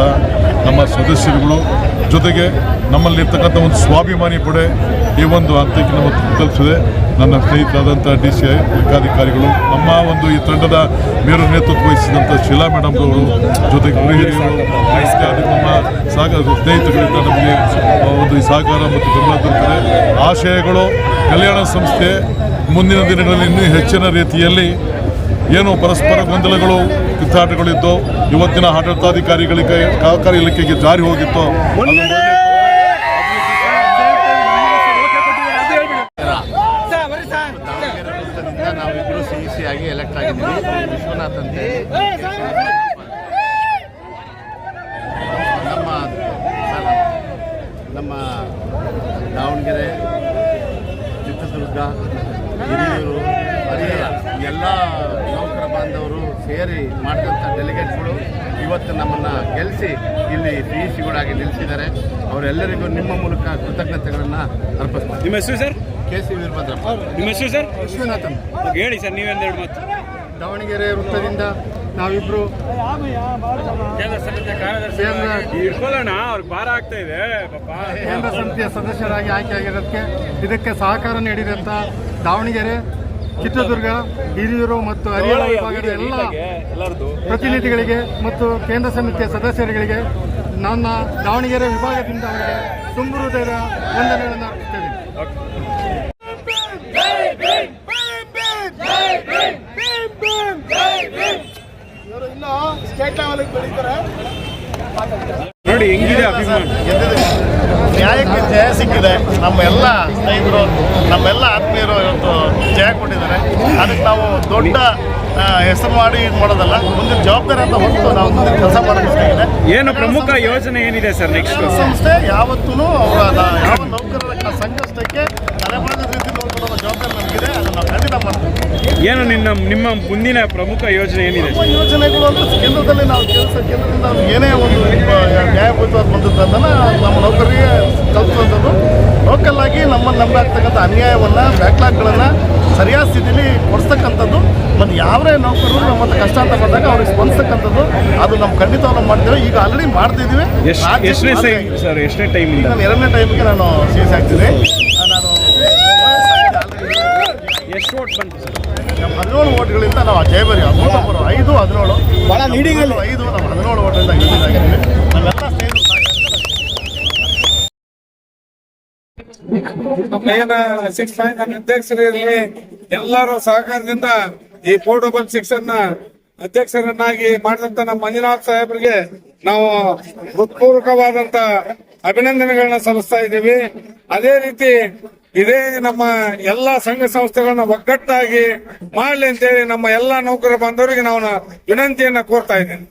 H: ನಮ್ಮ ಸದಸ್ಯರುಗಳು ಜೊತೆಗೆ ನಮ್ಮಲ್ಲಿರ್ತಕ್ಕಂಥ ಒಂದು ಸ್ವಾಭಿಮಾನಿ ಪಡೆ ಈ ಒಂದು ಹಂತಕ್ಕೆ ನಮ್ಮ ತಲುಪಿಸಿದೆ. ನನ್ನ ಸ್ನೇಹಿತರಾದಂಥ DCI ಲೆಕ್ಕಾಧಿಕಾರಿಗಳು, ನಮ್ಮ ಒಂದು ಈ ತಂಡದ ಮೇರು ನೇತೃತ್ವ ವಹಿಸಿದಂಥ ಶೀಲಾ ಮೇಡಮ್ ಅವರು, ಜೊತೆಗೆ ಹಿರಿಯರು, ನಮ್ಮ ಸ್ನೇಹಿತರಿಂದ ನಮಗೆ ಒಂದು ಈ ಸಹಕಾರ ಮತ್ತು ಬೆಂಬಲ ದೊರೆತಿದೆ. ಆಶಯಗಳು ಕಲ್ಯಾಣ ಸಂಸ್ಥೆ ಮುಂದಿನ ದಿನಗಳಲ್ಲಿ ಇನ್ನೂ ಹೆಚ್ಚಿನ ರೀತಿಯಲ್ಲಿ ಏನು ಪರಸ್ಪರ ಗೊಂದಲಗಳು ಕಿತ್ತಾಟಗಳಿದ್ದೋ, ಇವತ್ತಿನ ಆಡಳಿತಾಧಿಕಾರಿಗಳಿಗೆ ಸಹಕಾರಿ ಇಲಾಖೆಗೆ ಜಾರಿ ಹೋಗಿತ್ತೋ
D: ನಾವಿಬ್ಬರು CEC ಆಗಿ ಎಲೆಕ್ಟ್ ಆಗಿದ್ದೀವಿ. ವಿಶ್ವನಾಥ್ ಅಂತ ನಮ್ಮ ದಾವಣಗೆರೆ, ಚಿತ್ರದುರ್ಗ, ಹಿರಿಯೂರು, ಹರಿಹರ ಎಲ್ಲ ನೌಕರ ಬಾಂಧವರು ಸೇರಿ ಮಾಡಿದಂಥ ಡೆಲಿಗೇಟ್ಗಳು ಇವತ್ತು ನಮ್ಮನ್ನು ಗೆಲ್ಲಿಸಿ ಇಲ್ಲಿ CECಗಳಾಗಿ ನಿಲ್ಲಿಸಿದ್ದಾರೆ. ಅವರೆಲ್ಲರಿಗೂ ನಿಮ್ಮ ಮೂಲಕ ಕೃತಜ್ಞತೆಗಳನ್ನು ಅರ್ಪಿಸ್ತಾರೆ.
A: ನಿಮ್ಮ ಹೆಸರು ಸರ್?
D: KC ವೀರಭದ್ರಪ್ಪ.
A: ನಿಮ್ಮ ಹೆಸರು ಸರ್?
D: ವಿಶ್ವನಾಥನ್.
A: ಹೇಳಿ ಸರ್, ನೀವೆಂದೆರಡು ಮಾತು.
D: ದಾವಣಗೆರೆ ವೃತ್ತದಿಂದ ನಾವಿಬ್ರು
A: ಇಟ್ಕೊಳ್ಳೋಣ, ಅವ್ರಿಗೆ ಭಾರ ಆಗ್ತಾ ಇದೆ ಪಾಪ.
D: ಕೇಂದ್ರ ಸಮಿತಿಯ ಸದಸ್ಯರಾಗಿ ಆಯ್ಕೆಯಾಗಿರೋದಕ್ಕೆ ಇದಕ್ಕೆ ಸಹಕಾರ ನೀಡಿದಂಥ ದಾವಣಗೆರೆ, ಚಿತ್ರದುರ್ಗ, ಹಿರಿಯೂರು ಮತ್ತು ಹರಿಹರ ವಿಭಾಗದ ಎಲ್ಲ ಪ್ರತಿನಿಧಿಗಳಿಗೆ ಮತ್ತು ಕೇಂದ್ರ ಸಮಿತಿಯ ಸದಸ್ಯರುಗಳಿಗೆ ನನ್ನ ದಾವಣಗೆರೆ ವಿಭಾಗದಿಂದ ಅವರಿಗೆ ತುಂಬ ಹೃದಯದ ವಂದನೆಗಳನ್ನು ಅರ್ಪಿಸ್ತೇನೆ.
A: ನೋಡಿ ಹೆಂಗಿದೆ ಅಭಿಮಾನ.
D: ನ್ಯಾಯಕ್ಕೆ ಜಯ ಸಿಕ್ಕಿದೆ. ನಮ್ಮೆಲ್ಲ ಸ್ನೇಹಿತರು, ನಮ್ಮೆಲ್ಲ ಆತ್ಮೀಯರು ಇವತ್ತು ಜಯ ಕೊಟ್ಟಿದ್ದಾರೆ. ಅದಕ್ಕೆ ನಾವು ದೊಡ್ಡ ಹೆಸರು ಮಾಡಿ ಇದು ಮಾಡೋದಲ್ಲ, ಮುಂದಿನ ಜವಾಬ್ದಾರಿ ಅಂತ ಹೊತ್ತು ನಾವು ಮುಂದಿನ ಕೆಲಸ ಮಾಡಬೇಕಾಗಿದೆ.
A: ಏನು ಪ್ರಮುಖ ಯೋಜನೆ ಏನಿದೆ ಸರ್ ನೆಕ್ಸ್ಟ್?
D: ಸಂಸ್ಥೆ ಯಾವತ್ತೂ ಯಾವ ನೌಕರರ ಸಂಕಷ್ಟಕ್ಕೆ ತಲೆಮಾರಿದ ರೀತಿ ನೋಡ್ಕೊಳ್ಳೋ ಜವಾಬ್ದಾರಿ ನಮಗಿದೆ. ಅದನ್ನು ನಾವು ಖಂಡಿತ ಮಾಡ್ತೀವಿ.
A: ಏನು ನಿಮ್ಮ ಮುಂದಿನ ಪ್ರಮುಖ ಯೋಜನೆ ಏನಿದೆ?
D: ಯೋಜನೆಗಳು ಅಂದರೆ ಕೇಂದ್ರದಲ್ಲಿ ನಾವು ಕೇಂದ್ರದಿಂದ ಏನೇ ಒಂದು ನ್ಯಾಯಬದ್ಧವಾದ ಬಂದದ್ದನ್ನು ನಮ್ಮ ನೌಕರರಿಗೆ ತಲುಪುವಂಥದ್ದು, ಲೋಕಲ್ ಆಗಿ ನಮ್ಮನ್ನು ನಂಬಾಗ್ತಕ್ಕಂಥ ಅನ್ಯಾಯವನ್ನು, ಬ್ಯಾಕ್ಲಾಗ್ಗಳನ್ನು ಸರಿಯಾದ ಸ್ಥಿತಿಲಿ ಕೊಡಿಸ್ತಕ್ಕಂಥದ್ದು, ಮತ್ತು ಯಾವೇ ನೌಕರರು ನಮ್ಮ ಕಷ್ಟ ಅಂತ ಬಂದಾಗ ಅವ್ರಿಗೆ ಸ್ಪಂದಿಸ್ತಕ್ಕಂಥದ್ದು, ಅದು ನಾವು ಖಂಡಿತವಾಗಿ ಮಾಡ್ತೇವೆ. ಈಗ ಆಲ್ರೆಡಿ ಮಾಡ್ತಿದ್ದೀವಿ.
A: ಎಷ್ಟನೇ ಸರ್? ಎಷ್ಟನೇ ಟೈಮಿಂದ?
D: ನಾನು 2ನೇ ಟೈಮಿಗೆ ನಾನು CEC ಆಗ್ತೀನಿ. ನಾನು
A: ಎಷ್ಟು ವೋಟ್ ಬಂತು ಸರ್?
D: 17 ವೋಟ್ಗಳಿಂದ ನಾವು ಜಯಬರಿ 5, 17 ಭಾಳ ಲೀಡಿಂಗಲ್ಲಿ 5 ನಾವು 17 ವೋಟಿಂದ ಗೆದ್ದಿದ್ದಾಗಿದ್ದೀವಿ. ನಮ್ಮೆಲ್ಲ
F: ಸ್ನೇಹಿತರು ಅಧ್ಯಕ್ಷರಲ್ಲಿ ಎಲ್ಲರೂ ಸಹಕಾರದಿಂದ ಈ ಪೋರ್ಟಬಲ್ 6 ಅನ್ನ ಅಧ್ಯಕ್ಷರನ್ನಾಗಿ ಮಾಡಿದಂತ ನಮ್ಮ ಮಂಜುನಾಥ್ ಸಾಹೇಬರಿಗೆ ನಾವು ಹೃತ್ಪೂರ್ವಕವಾದಂತ ಅಭಿನಂದನೆಗಳನ್ನ ಸಲ್ಲಿಸ್ತಾ ಇದ್ದೀವಿ. ಅದೇ ರೀತಿ ಇದೇ ನಮ್ಮ ಎಲ್ಲಾ ಸಂಘ ಸಂಸ್ಥೆಗಳನ್ನ ಒಗ್ಗಟ್ಟಾಗಿ ಮಾಡಲಿ ಅಂತೇಳಿ ನಮ್ಮ ಎಲ್ಲಾ ನೌಕರ ಬಾಂಧವರಿಗೆ ನಾವು ವಿನಂತಿಯನ್ನ ಕೋರ್ತಾ ಇದ್ದೇನೆ.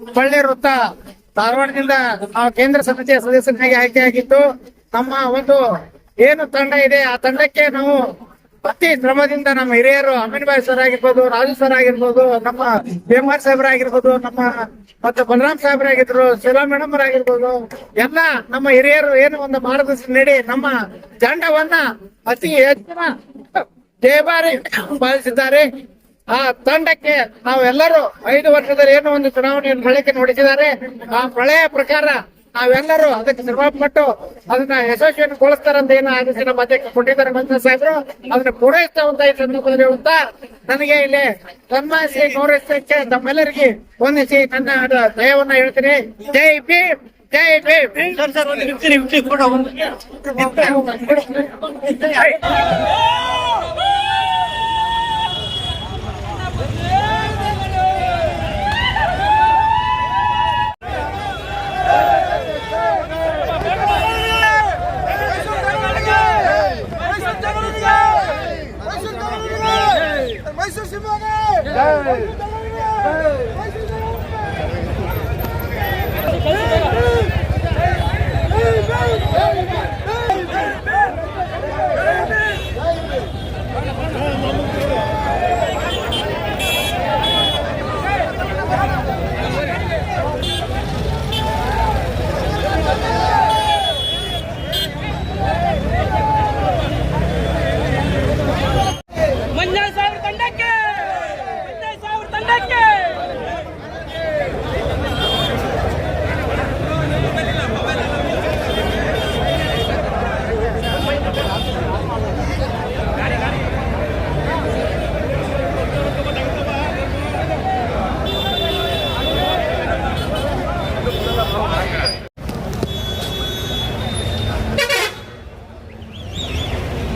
I: ಹುಬ್ಬಳ್ಳಿ ವೃತ್ತ ಧಾರವಾಡದಿಂದ ನಾವು ಕೇಂದ್ರ ಸಮಿತಿಯ ಸದಸ್ಯರಾಗಿ ಆಯ್ಕೆಯಾಗಿದ್ದು, ನಮ್ಮ ಒಂದು ಏನು ತಂಡ ಇದೆ ಆ ತಂಡಕ್ಕೆ ನಾವು ಅತಿ ಶ್ರಮದಿಂದ ನಮ್ಮ ಹಿರಿಯರು ಅಮೀನ್ಭಾಯ್ ಸರ್ ಆಗಿರ್ಬೋದು, ರಾಜು ಸರ್ ಆಗಿರ್ಬೋದು, ನಮ್ಮ ಬೇಮಾರ್ ಸಾಹೇಬ್ರ ಆಗಿರ್ಬೋದು, ನಮ್ಮ ಮತ್ತೆ ಬಲರಾಮ್ ಸಾಹೇಬ್ರ ಆಗಿದ್ರು, ಶೀಲಾ ಮೇಡಮ್ ಆಗಿರ್ಬೋದು, ಎಲ್ಲ ನಮ್ಮ ಹಿರಿಯರು ಏನು ಒಂದು ಮಾರ್ಗದರ್ಶನ ನೀಡಿ ನಮ್ಮ ತಂಡವನ್ನ ಅತಿ ಹೆಚ್ಚಿನ ಜಯಭಾರಿ ಬಾಧಿಸಿದ್ದಾರೆ. ಆ ತಂಡಕ್ಕೆ ನಾವೆಲ್ಲರೂ 5 ವರ್ಷದಲ್ಲಿ ಏನೋ ಒಂದು ಚುನಾವಣೆಯನ್ನು ಬಳಕೆ ನೋಡಿಸಿದ್ದಾರೆ. ಆ ಪ್ರಳಯ ಪ್ರಕಾರ ನಾವೆಲ್ಲರೂ ಅದಕ್ಕೆ ಶ್ರಮಪಟ್ಟು ಅದನ್ನ ಯಶಸ್ವಿಗೊಳಿಸ್ತಾರಂತ ಏನು ಆದೇಶ ನಮ್ಮ ಅಧ್ಯಕ್ಷ ಕೊಟ್ಟಿದ್ದಾರೆ ಮಂಜುನಾಥ್ ಸಾಹೇಬರು, ಅದನ್ನ ಪೂರೈಸ್ತಾ ಅಂತ ಈ ಸಂದರ್ಭದಲ್ಲಿ ಹೇಳ್ತಾ ನನಗೆ ಇಲ್ಲಿ ಸನ್ಮಾನಿಸಿ ಗೌರವಿಸಕ್ಕೆ ತಮ್ಮೆಲ್ಲರಿಗೆ ವಂದಿಸಿ ನನ್ನ ದಯವನ್ನ ಹೇಳ್ತೀನಿ. ಜೈ ಭೀಮ್, ಜೈ ಭೀಮ್.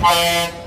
J: Bye.